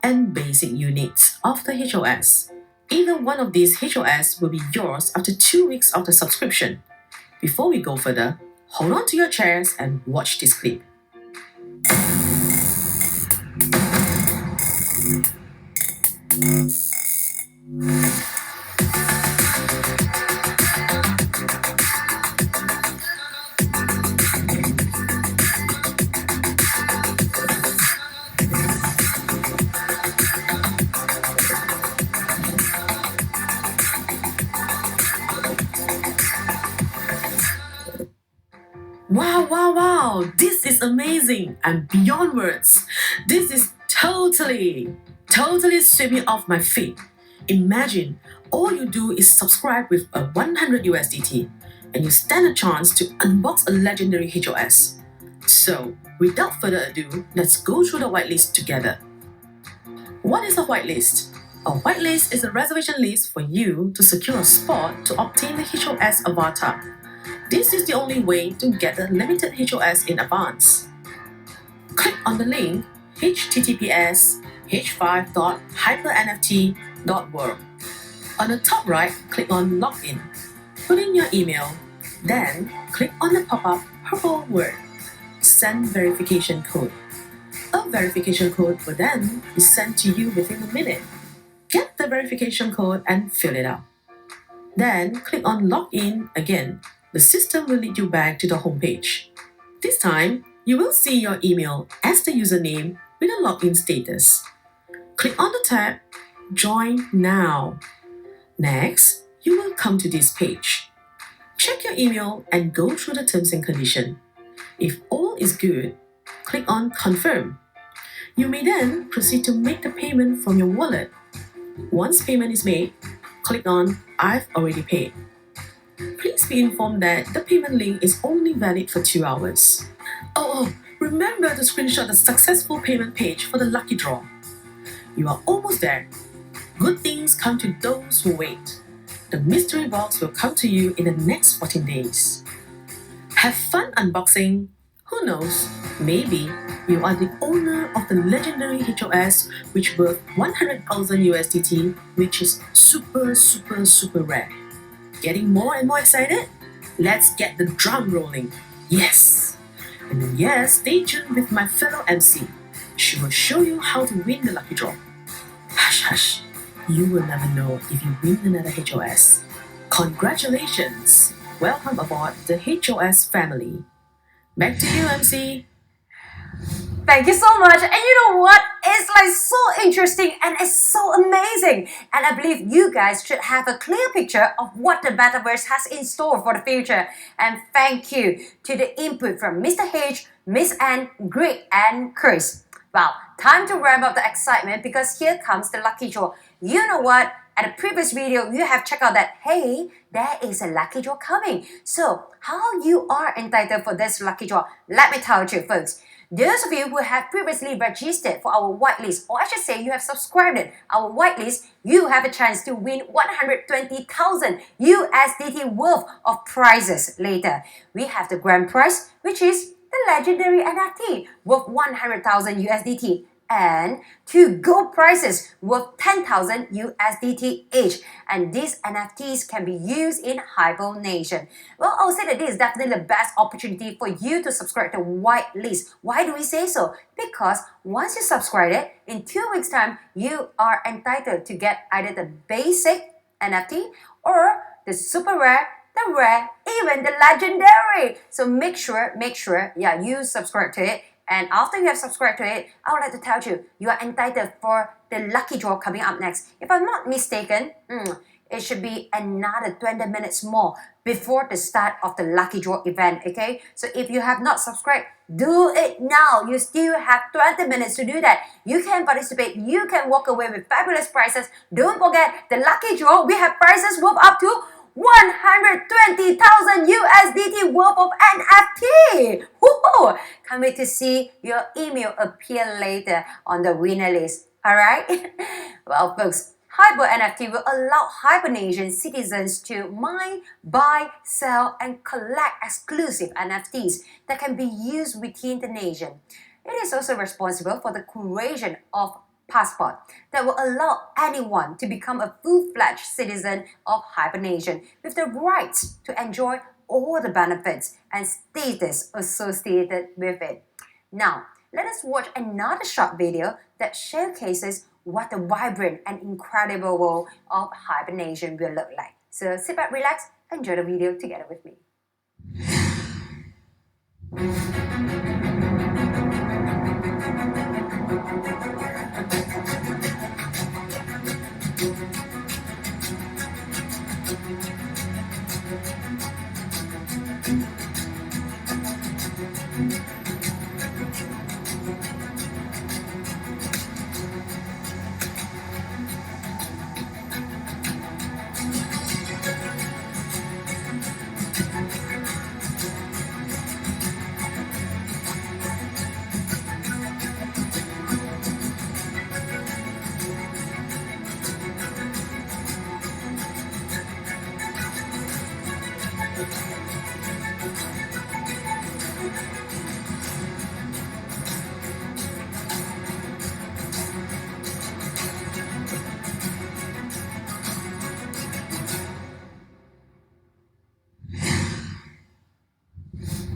and basic units of the HOS. Either one of these HOS will be yours after 2 weeks of the subscription. Before we go further, hold on to your chairs and watch this clip. Wow, this is amazing and beyond words. This is totally swept me off my feet. Imagine all you do is subscribe with a 100 USDT and you stand a chance to unbox a legendary HOS. So, without further ado, let's go through the whitelist together. What is a whitelist? A whitelist is a reservation list for you to secure a spot to obtain the HOS avatar. This is the only way to get the limited HOS in advance. Click on the link https://h5.hypernft.world. On the top right, click on Login. Put in your email, then click on the pop-up purple word, Send Verification Code. A verification code will then be sent to you within a minute. Get the verification code and fill it out. Then click on Login again. The system will lead you back to the home page. This time, you will see your email as the username with a login status. Click on the tab Join Now. Next, you will come to this page. Check your email and go through the terms and conditions. If all is good, click on Confirm. You may then proceed to make the payment from your wallet. Once payment is made, click on I've already paid. Please be informed that the payment link is only valid for 2 hours. Remember to screenshot the successful payment page for the lucky draw. You are almost there. Good things come to those who wait. The mystery box will come to you in the next 14 days. Have fun unboxing. Who knows, maybe you are the owner of the legendary HOS which worth 100,000 USDT, which is super rare. Getting more and more excited? Let's get the drum rolling. Yes! And then stay tuned with my fellow MC. She will show you how to win the lucky draw. Hush. You will never know if you win another HOS. Congratulations! Welcome aboard the HOS family. Back to you, MC. Thank you so much. And you know what? It's like so interesting and it's so amazing. And I believe you guys should have a clear picture of what the Metaverse has in store for the future. And thank you to the input from Mr. H, Miss Anne, Greg, and Chris. Well, time to ramp up the excitement because here comes the lucky draw. You know what? At the previous video, you have checked out that, hey, there is a lucky draw coming. So, how you are entitled for this lucky draw? Let me tell you, folks. Those of you who have previously registered for our whitelist, or I should say you have subscribed to our whitelist, you have a chance to win 120,000 USDT worth of prizes later. We have the grand prize, which is the legendary NFT worth 100,000 USDT. and 2 gold prizes worth 10,000 USDT each. And these NFTs can be used in HyperNation. Well, I'll say that this is definitely the best opportunity for you to subscribe to whitelist. Why do we say so? Because once you subscribe it, in 2 weeks' time, you are entitled to get either the basic NFT or the super rare, the rare, even the legendary. So make sure, yeah, you subscribe to it. And after you have subscribed to it, I would like to tell you, you are entitled for the lucky draw coming up next. If I'm not mistaken, it should be another 20 minutes more before the start of the lucky draw event, okay? So if you have not subscribed, do it now. You still have 20 minutes to do that. You can participate. You can walk away with fabulous prizes. Don't forget, the lucky draw, we have prizes worth up to 120,000 USDT worth of NFT. Woohoo! Can't wait to see your email appear later on the winner list. Alright? Well, folks, Hyper NFT will allow HyperNation citizens to mine, buy, sell, and collect exclusive NFTs that can be used within the nation. It is also responsible for the creation of passport that will allow anyone to become a full-fledged citizen of HyperNation with the rights to enjoy all the benefits and status associated with it. Now, let us watch another short video that showcases what the vibrant and incredible world of HyperNation will look like. So sit back, relax, enjoy the video together with me.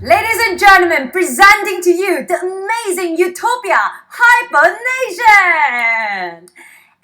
Ladies and gentlemen, presenting to you the amazing utopia, HyperNation!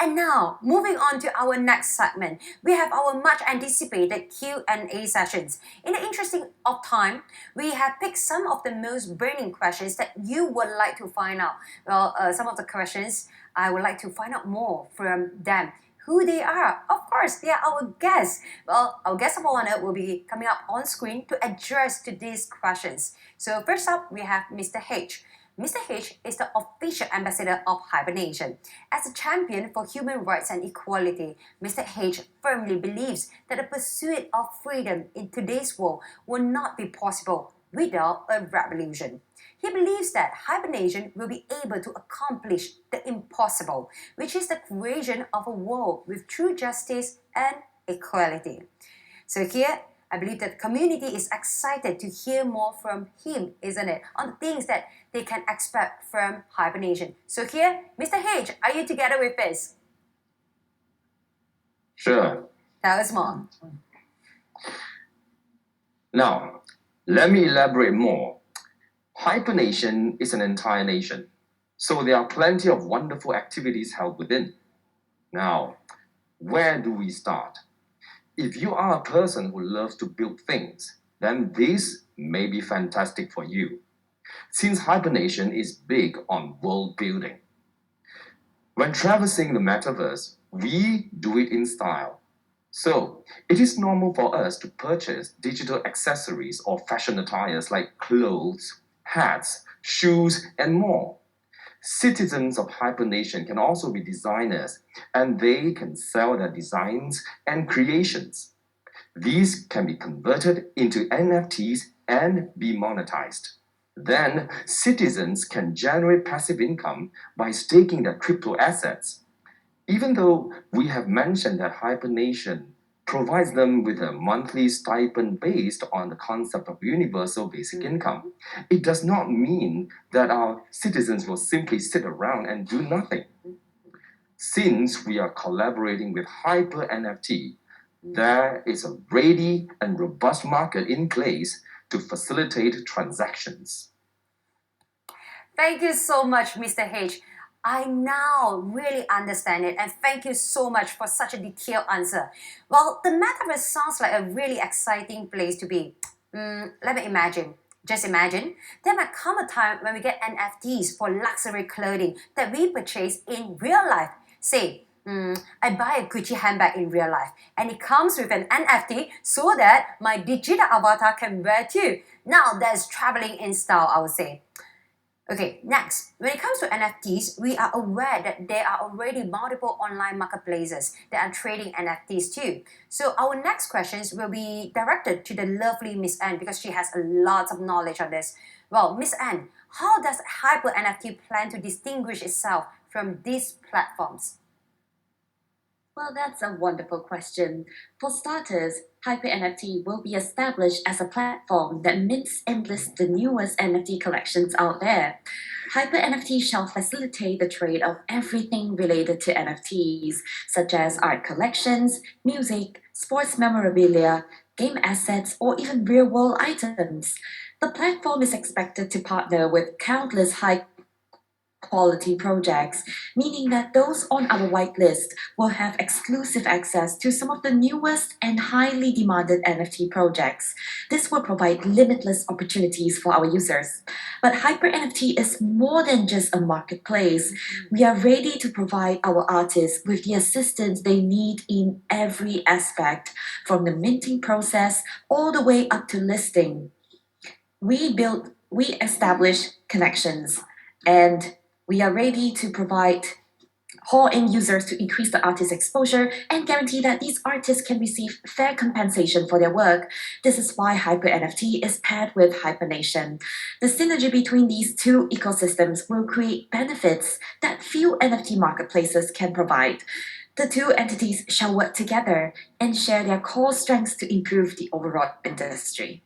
And now, moving on to our next segment, we have our much anticipated Q&A sessions. In the interest of time, we have picked some of the most burning questions that you would like to find out. Well, some of the questions I would like to find out more from them. Who they are. Of course, they are our guests. Well, our guest of honor will be coming up on screen to address to these questions. So first up, we have Mr. H. Mr. H is the official ambassador of HyperNation. As a champion for human rights and equality, Mr. H firmly believes that the pursuit of freedom in today's world will not be possible without a revolution. He believes that HyperNation will be able to accomplish the impossible, which is the creation of a world with true justice and equality. So here, I believe that the community is excited to hear more from him, isn't it? On the things that they can expect from HyperNation. So here, Mr. H, are you together with us? Sure. Tell us more. Now, let me elaborate more. HyperNation is an entire nation, so there are plenty of wonderful activities held within. Now, where do we start? If you are a person who loves to build things, then this may be fantastic for you, since HyperNation is big on world building. When traversing the metaverse, we do it in style. So, it is normal for us to purchase digital accessories or fashion attires like clothes, hats, shoes, and more. Citizens of HyperNation can also be designers, and they can sell their designs and creations. These can be converted into NFTs and be monetized. Then, citizens can generate passive income by staking their crypto assets. Even though we have mentioned that HyperNation provides them with a monthly stipend based on the concept of universal basic income. It does not mean that our citizens will simply sit around and do nothing. Since we are collaborating with Hyper NFT, there is a ready and robust market in place to facilitate transactions. Thank you so much, Mr. H. I now really understand it, and thank you so much for such a detailed answer. Well, the metaverse sounds like a really exciting place to be. Let me imagine. Just imagine, there might come a time when we get NFTs for luxury clothing that we purchase in real life. Say, I buy a Gucci handbag in real life, and it comes with an NFT so that my digital avatar can wear it too. Now that's traveling in style, I would say. Okay, next, when it comes to NFTs, we are aware that there are already multiple online marketplaces that are trading NFTs too. So our next questions will be directed to the lovely Miss Anne because she has a lot of knowledge on this. Well, Miss Anne, how does Hyper NFT plan to distinguish itself from these platforms? Well, that's a wonderful question. For starters, HyperNFT will be established as a platform that mints and lists the newest NFT collections out there. HyperNFT shall facilitate the trade of everything related to NFTs, such as art collections, music, sports memorabilia, game assets, or even real world items. The platform is expected to partner with countless high quality projects, meaning that those on our whitelist will have exclusive access to some of the newest and highly demanded NFT projects. This will provide limitless opportunities for our users. But Hyper NFT is more than just a marketplace. We are ready to provide our artists with the assistance they need in every aspect, from the minting process all the way up to listing. We establish connections, and we are ready to provide haul in users to increase the artist's exposure and guarantee that these artists can receive fair compensation for their work. This is why Hyper NFT is paired with HyperNation. The synergy between these two ecosystems will create benefits that few NFT marketplaces can provide. The two entities shall work together and share their core strengths to improve the overall industry.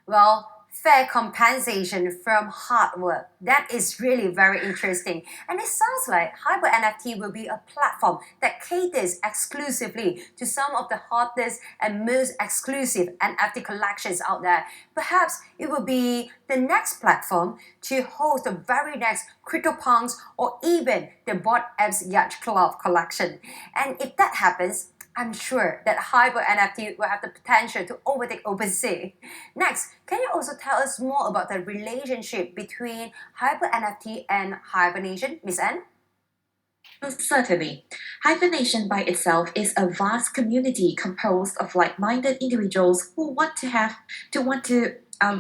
Well, fair compensation from hard work. That is really very interesting. And it sounds like Hyper NFT will be a platform that caters exclusively to some of the hottest and most exclusive NFT collections out there. Perhaps it will be the next platform to host the very next CryptoPunks or even the Bot Apps Yacht Club collection. And if that happens, I'm sure that Hyper NFT will have the potential to overtake OpenSea. Next, can you also tell us more about the relationship between Hyper NFT and HyperNation, Miss Anne? Certainly. HyperNation by itself is a vast community composed of like-minded individuals who want to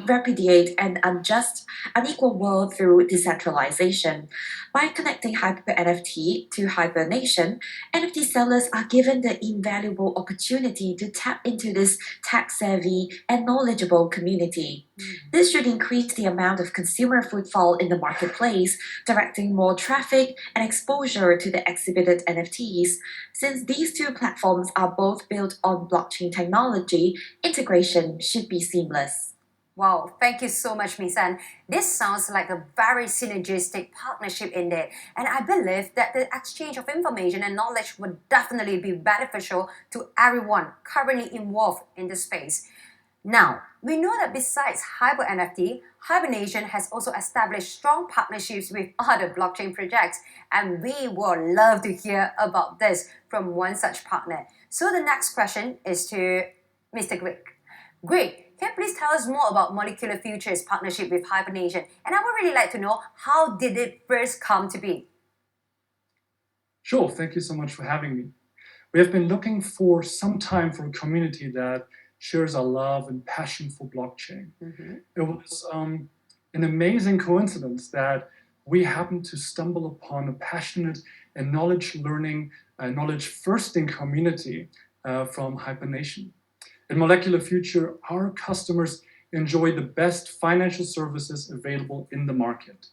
repudiate an unjust, unequal world through decentralization. By connecting Hyper NFT to HyperNation, NFT sellers are given the invaluable opportunity to tap into this tech-savvy and knowledgeable community. This should increase the amount of consumer footfall in the marketplace, directing more traffic and exposure to the exhibited NFTs. Since these two platforms are both built on blockchain technology, integration should be seamless. Wow, thank you so much, Miss Anne. This sounds like a very synergistic partnership indeed, and I believe that the exchange of information and knowledge would definitely be beneficial to everyone currently involved in the space. Now, we know that besides Hyper NFT, HyperNation has also established strong partnerships with other blockchain projects, and we would love to hear about this from one such partner. So the next question is to Mr. Greg. Greg, can you please tell us more about Molecular Futures partnership with HyperNation? And I would really like to know, how did it first come to be? Sure, thank you so much for having me. We have been looking for some time for a community that shares our love and passion for blockchain. It was an amazing coincidence that we happened to stumble upon a passionate and knowledge-learning, knowledge-thirsting community from HyperNation. In Molecular Future, our customers enjoy the best financial services available in the market,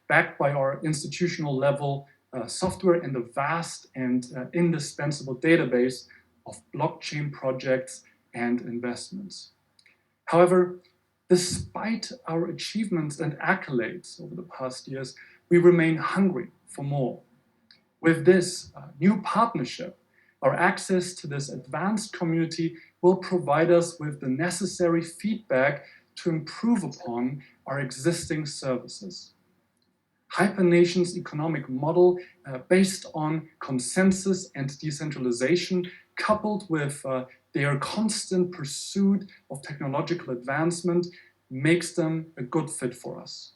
backed by our institutional level software and a vast and indispensable database of blockchain projects and investments. However, despite our achievements and accolades over the past years, we remain hungry for more. With this new partnership, our access to this advanced community will provide us with the necessary feedback to improve upon our existing services. HyperNation's economic model, based on consensus and decentralization, coupled with their constant pursuit of technological advancement, makes them a good fit for us.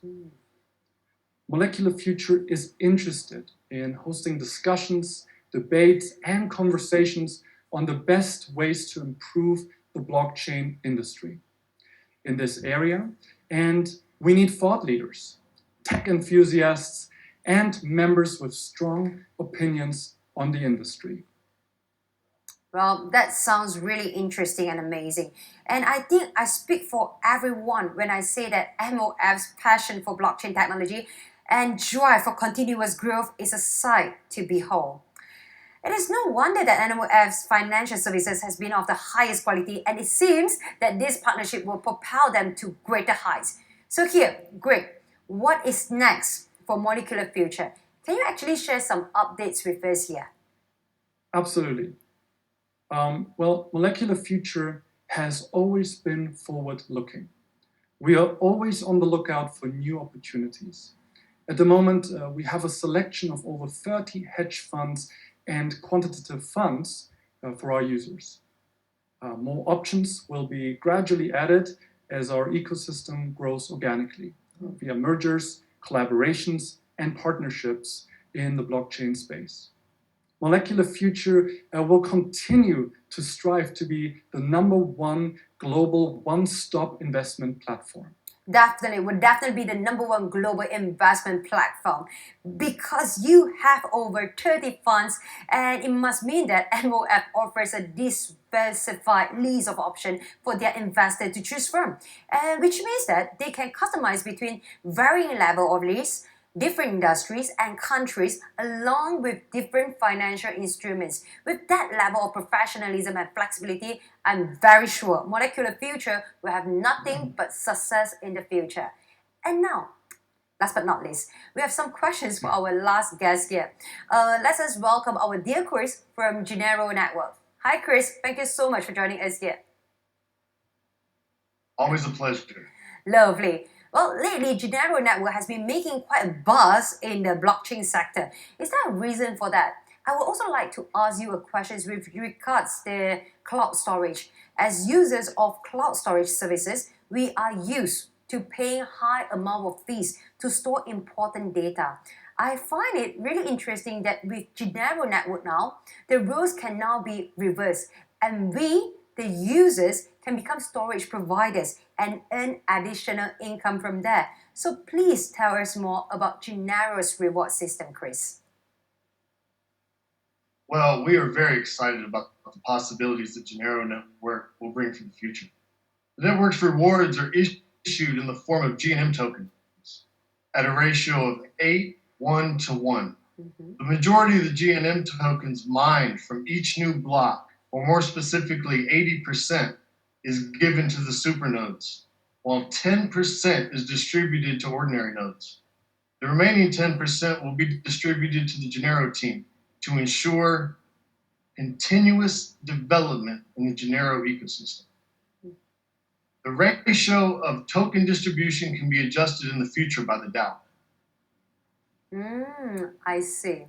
Molecular Future is interested in hosting discussions, debates, and conversations on the best ways to improve the blockchain industry in this area. And we need thought leaders, tech enthusiasts, and members with strong opinions on the industry. Well, that sounds really interesting and amazing. And I think I speak for everyone when I say that MOF's passion for blockchain technology and drive for continuous growth is a sight to behold. It is no wonder that MOF's financial services has been of the highest quality, and it seems that this partnership will propel them to greater heights. So here, Greg, what is next for Molecular Future? Can you actually share some updates with us here? Absolutely. Well, Molecular Future has always been forward-looking. We are always on the lookout for new opportunities. At the moment, we have a selection of over 30 hedge funds and quantitative funds for our users. More options will be gradually added as our ecosystem grows organically via mergers, collaborations, and partnerships in the blockchain space. Molecular Future will continue to strive to be the #1 global one-stop investment platform. Definitely, would definitely be the #1 global investment platform because you have over 30 funds, and it must mean that MOF offers a diversified list of options for their investors to choose from, and which means that they can customize between varying level of risk, different industries and countries, along with different financial instruments. With that level of professionalism and flexibility, I'm very sure Molecular Future will have nothing but success in the future. And now, last but not least, we have some questions for our last guest here. Let us welcome our dear Chris from Genero Network. Hi Chris, thank you so much for joining us here. Always a pleasure. Lovely. Well, lately, Genero Network has been making quite a buzz in the blockchain sector. Is there a reason for that? I would also like to ask you a question with regards to cloud storage. As users of cloud storage services, we are used to paying high amount of fees to store important data. I find it really interesting that with Genero Network now, the rules can now be reversed, and we, the users, can become storage providers and earn additional income from there. So please tell us more about Genero's reward system, Chris. Well, we are very excited about the possibilities that Genero Network will bring for the future. The network's rewards are issued in the form of G&M tokens at a ratio of 8:1 to 1. The majority of the G&M tokens mined from each new block, or more specifically 80%, is given to the supernodes, while 10% is distributed to ordinary nodes. The remaining 10% will be distributed to the Genero team to ensure continuous development in the Genero ecosystem. The ratio of token distribution can be adjusted in the future by the DAO. I see.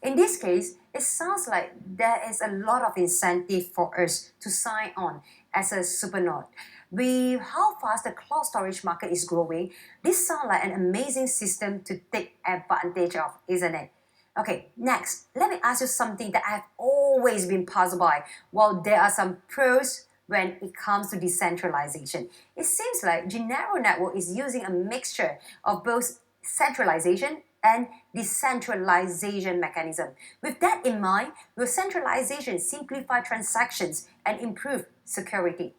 In this case, it sounds like there is a lot of incentive for us to sign on as a supernode. With how fast the cloud storage market is growing, this sounds like an amazing system to take advantage of, isn't it? Okay, next, let me ask you something that I've always been puzzled by. While there are some pros when it comes to decentralization, it seems like Genero Network is using a mixture of both centralization and decentralization mechanism. With that in mind, will centralization simplify transactions and improve security?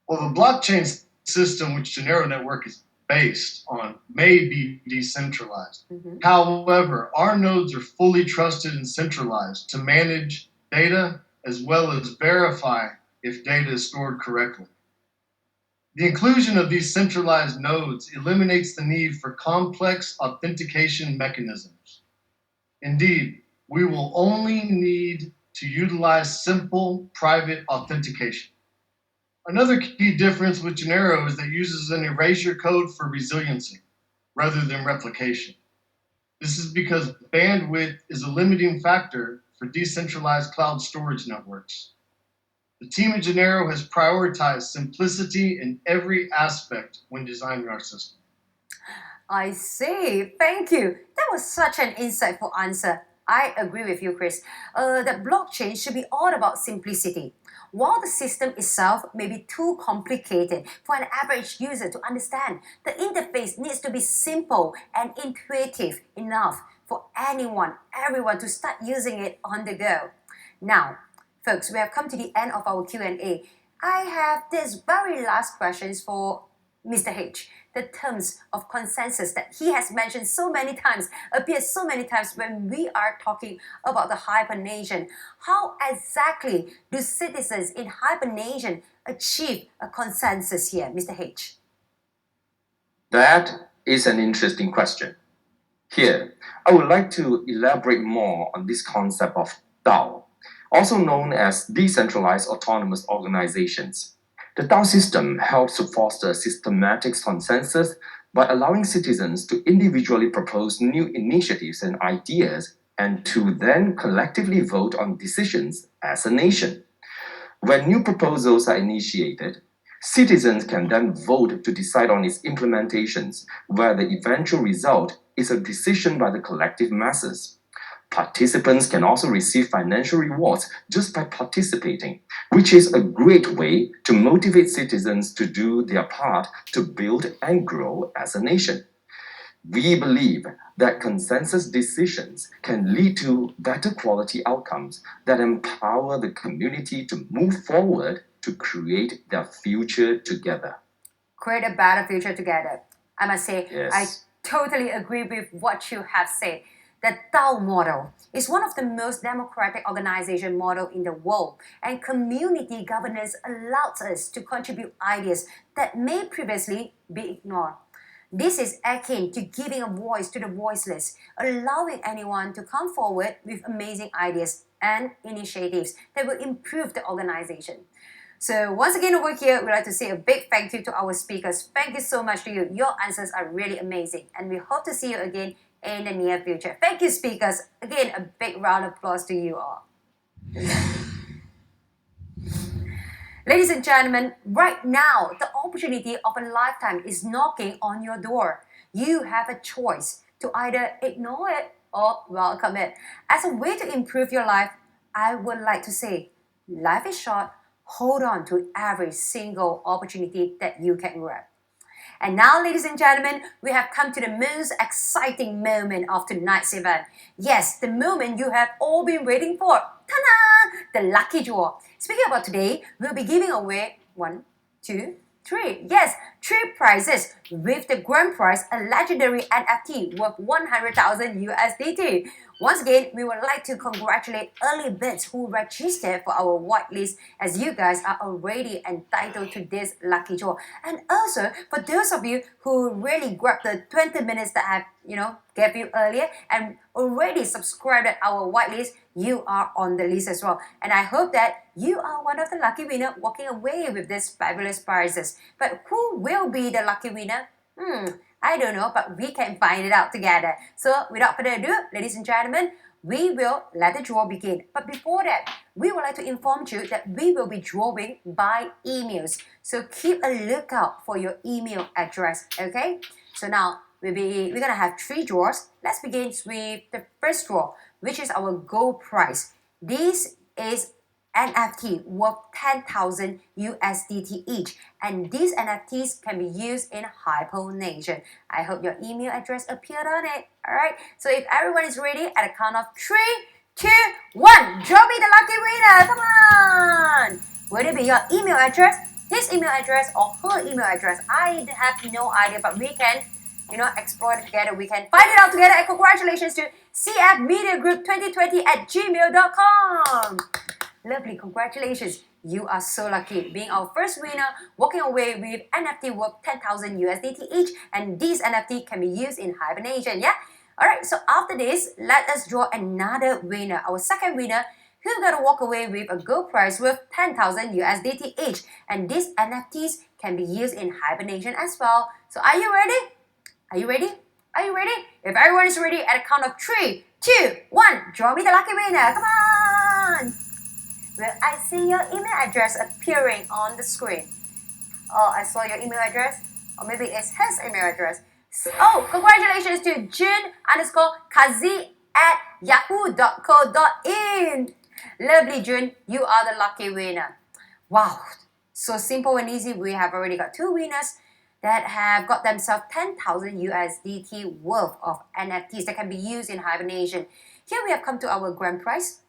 Well, the blockchain system which Genero Network is based on may be decentralized. However, our nodes are fully trusted and centralized to manage data, as well as verify if data is stored correctly. The inclusion of these centralized nodes eliminates the need for complex authentication mechanisms. Indeed, we will only need to utilize simple private authentication. Another key difference with Genero is that it uses an erasure code for resiliency rather than replication. This is because bandwidth is a limiting factor for decentralized cloud storage networks. The team at Genero has prioritized simplicity in every aspect when designing our system. I see. Thank you. That was such an insightful answer. I agree with you, Chris. That blockchain should be all about simplicity. While the system itself may be too complicated for an average user to understand, the interface needs to be simple and intuitive enough for everyone to start using it on the go. Now, folks, we have come to the end of our Q&A. I have this very last questions for Mr. H. The terms of consensus that he has mentioned so many times, appears so many times when we are talking about the HyperNation. How exactly do citizens in HyperNation achieve a consensus here, Mr. H? That is an interesting question. Here, I would like to elaborate more on this concept of DAO, also known as decentralized autonomous organizations. The DAO system helps to foster systematic consensus by allowing citizens to individually propose new initiatives and ideas and to then collectively vote on decisions as a nation. When new proposals are initiated, citizens can then vote to decide on its implementations, where the eventual result is a decision by the collective masses. Participants can also receive financial rewards just by participating, which is a great way to motivate citizens to do their part to build and grow as a nation. We believe that consensus decisions can lead to better quality outcomes that empower the community to move forward to create their future together. Create a better future together. I must say, Yes. I totally agree with what you have said. The DAO model is one of the most democratic organization model in the world, and community governance allows us to contribute ideas that may previously be ignored. This is akin to giving a voice to the voiceless, allowing anyone to come forward with amazing ideas and initiatives that will improve the organization. So once again over here, we'd like to say a big thank you to our speakers. Thank you so much to you. Your answers are really amazing, and we hope to see you again in the near future. Thank you, speakers. Again, a big round of applause to you all. Ladies and gentlemen, right now, the opportunity of a lifetime is knocking on your door. You have a choice to either ignore it or welcome it. As a way to improve your life, I would like to say, life is short. Hold on to every single opportunity that you can grab. And now, ladies and gentlemen, we have come to the most exciting moment of tonight's event. Yes, the moment you have all been waiting for. Ta-da! The lucky draw. Speaking about today, we'll be giving away 1, 2, 3. Yes, 3 prizes with the grand prize, a legendary NFT worth 100,000 USDT. Once again, we would like to congratulate early birds who registered for our whitelist, as you guys are already entitled to this lucky draw. And also, for those of you who really grabbed the 20 minutes that I gave you earlier and already subscribed to our whitelist, you are on the list as well. And I hope that you are one of the lucky winners walking away with these fabulous prizes. But who will be the lucky winner? I don't know, but we can find it out together. So without further ado, ladies and gentlemen, we will let the draw begin. But before that, we would like to inform you that we will be drawing by emails. So keep a lookout for your email address, okay? So now we're gonna have 3 draws. Let's begin with the first draw, which is our gold prize. This is NFT worth 10,000 USDT each, and these NFTs can be used in HyperNation. I hope your email address appeared on it. Alright, so if everyone is ready, at a count of 3, 2, 1, draw me the lucky winner. Come on! Would it be your email address, his email address, or her email address? I have no idea, but we can explore it together. We can find it out together. And congratulations to cfmediagroup2020@gmail.com. Lovely, congratulations. You are so lucky being our first winner, walking away with NFT worth 10,000 USDT each, and these NFT can be used in HyperNation, yeah? Alright, so after this, let us draw another winner, our second winner, who's gonna walk away with a gold prize worth 10,000 USDT each, and these NFTs can be used in HyperNation as well. So are you ready? Are you ready? Are you ready? If everyone is ready, at a count of 3, 2, 1, draw me the lucky winner. Come on! Will I see your email address appearing on the screen? Oh, I saw your email address. Or maybe it's his email address. Oh, congratulations to jun_kazi@yahoo.co.in. Lovely, Jun. You are the lucky winner. Wow. So simple and easy. We have already got 2 winners that have got themselves 10,000 USDT worth of NFTs that can be used in HyperNation. Here we have come to our grand prize.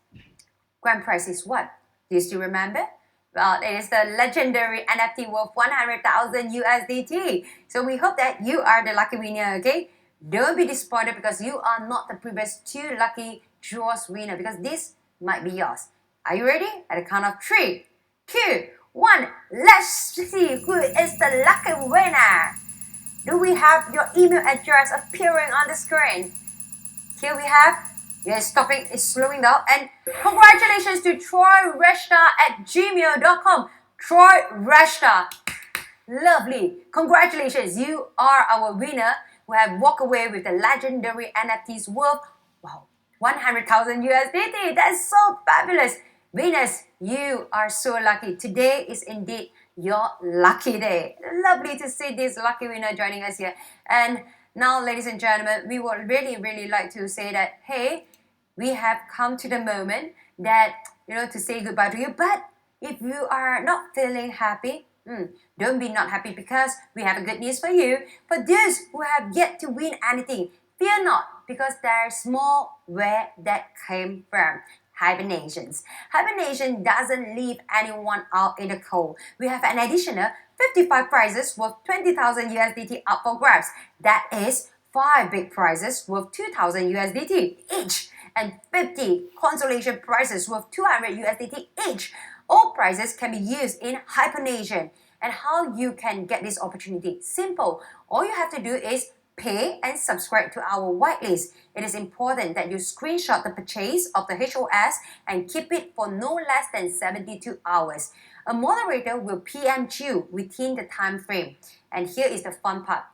Grand prize is what? Do you still remember? Well, it is the legendary NFT worth 100,000 USDT. So we hope that you are the lucky winner, okay? Don't be disappointed because you are not the previous 2 lucky draws winner, because this might be yours. Are you ready? At the count of 3, 2, 1. Let's see who is the lucky winner. Do we have your email address appearing on the screen? Here we have. It's stopping, it's slowing down. And congratulations to troyreshta@gmail.com. Troy Reshta. Lovely. Congratulations. You are our winner who have walked away with the legendary NFTs worth, wow, 100,000 USDT. That's so fabulous. Winners, you are so lucky. Today is indeed your lucky day. Lovely to see this lucky winner joining us here. And now, ladies and gentlemen, we would really like to say that, hey, we have come to the moment that, to say goodbye to you. But if you are not feeling happy, don't be not happy, because we have a good news for you. For those who have yet to win anything, fear not, because there's more where that came from. HyperNations. HyperNation doesn't leave anyone out in the cold. We have an additional 55 prizes worth 20,000 USDT up for grabs. That is 5 big prizes worth 2,000 USDT each, and 50 consolation prizes worth 200 USDT each. All prizes can be used in HyperNation. And how you can get this opportunity? Simple. All you have to do is pay and subscribe to our whitelist. It is important that you screenshot the purchase of the HOS and keep it for no less than 72 hours. A moderator will PM you within the time frame. And here is the fun part.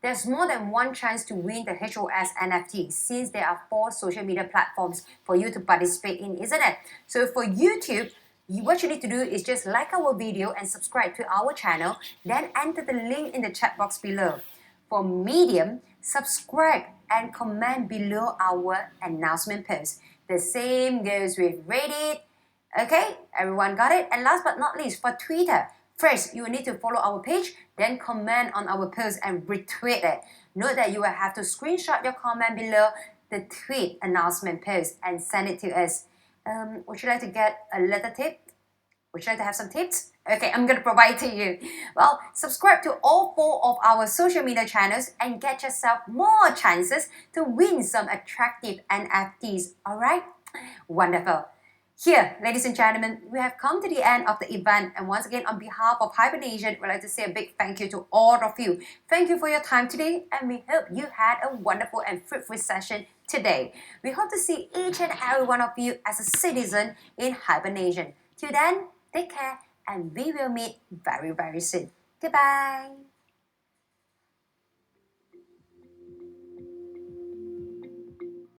There's more than one chance to win the HOS NFT, since there are 4 social media platforms for you to participate in, isn't it? So for YouTube, what you need to do is just like our video and subscribe to our channel, then enter the link in the chat box below. For Medium, subscribe and comment below our announcement post. The same goes with Reddit. Okay, everyone got it? And last but not least, for Twitter, first you will need to follow our page, then comment on our post and retweet it. Note that you will have to screenshot your comment below the tweet announcement post and send it to us. Would you like to get a little tip? Would you like to have some tips? Okay, I'm gonna provide to you. Well, subscribe to all 4 of our social media channels and get yourself more chances to win some attractive NFTs, alright? Wonderful. Here, ladies and gentlemen, we have come to the end of the event, and once again, on behalf of HyperNation, we'd like to say a big thank you to all of you. Thank you for your time today, and we hope you had a wonderful and fruitful session today. We hope to see each and every one of you as a citizen in HyperNation. Till then, take care, and we will meet very soon. Goodbye.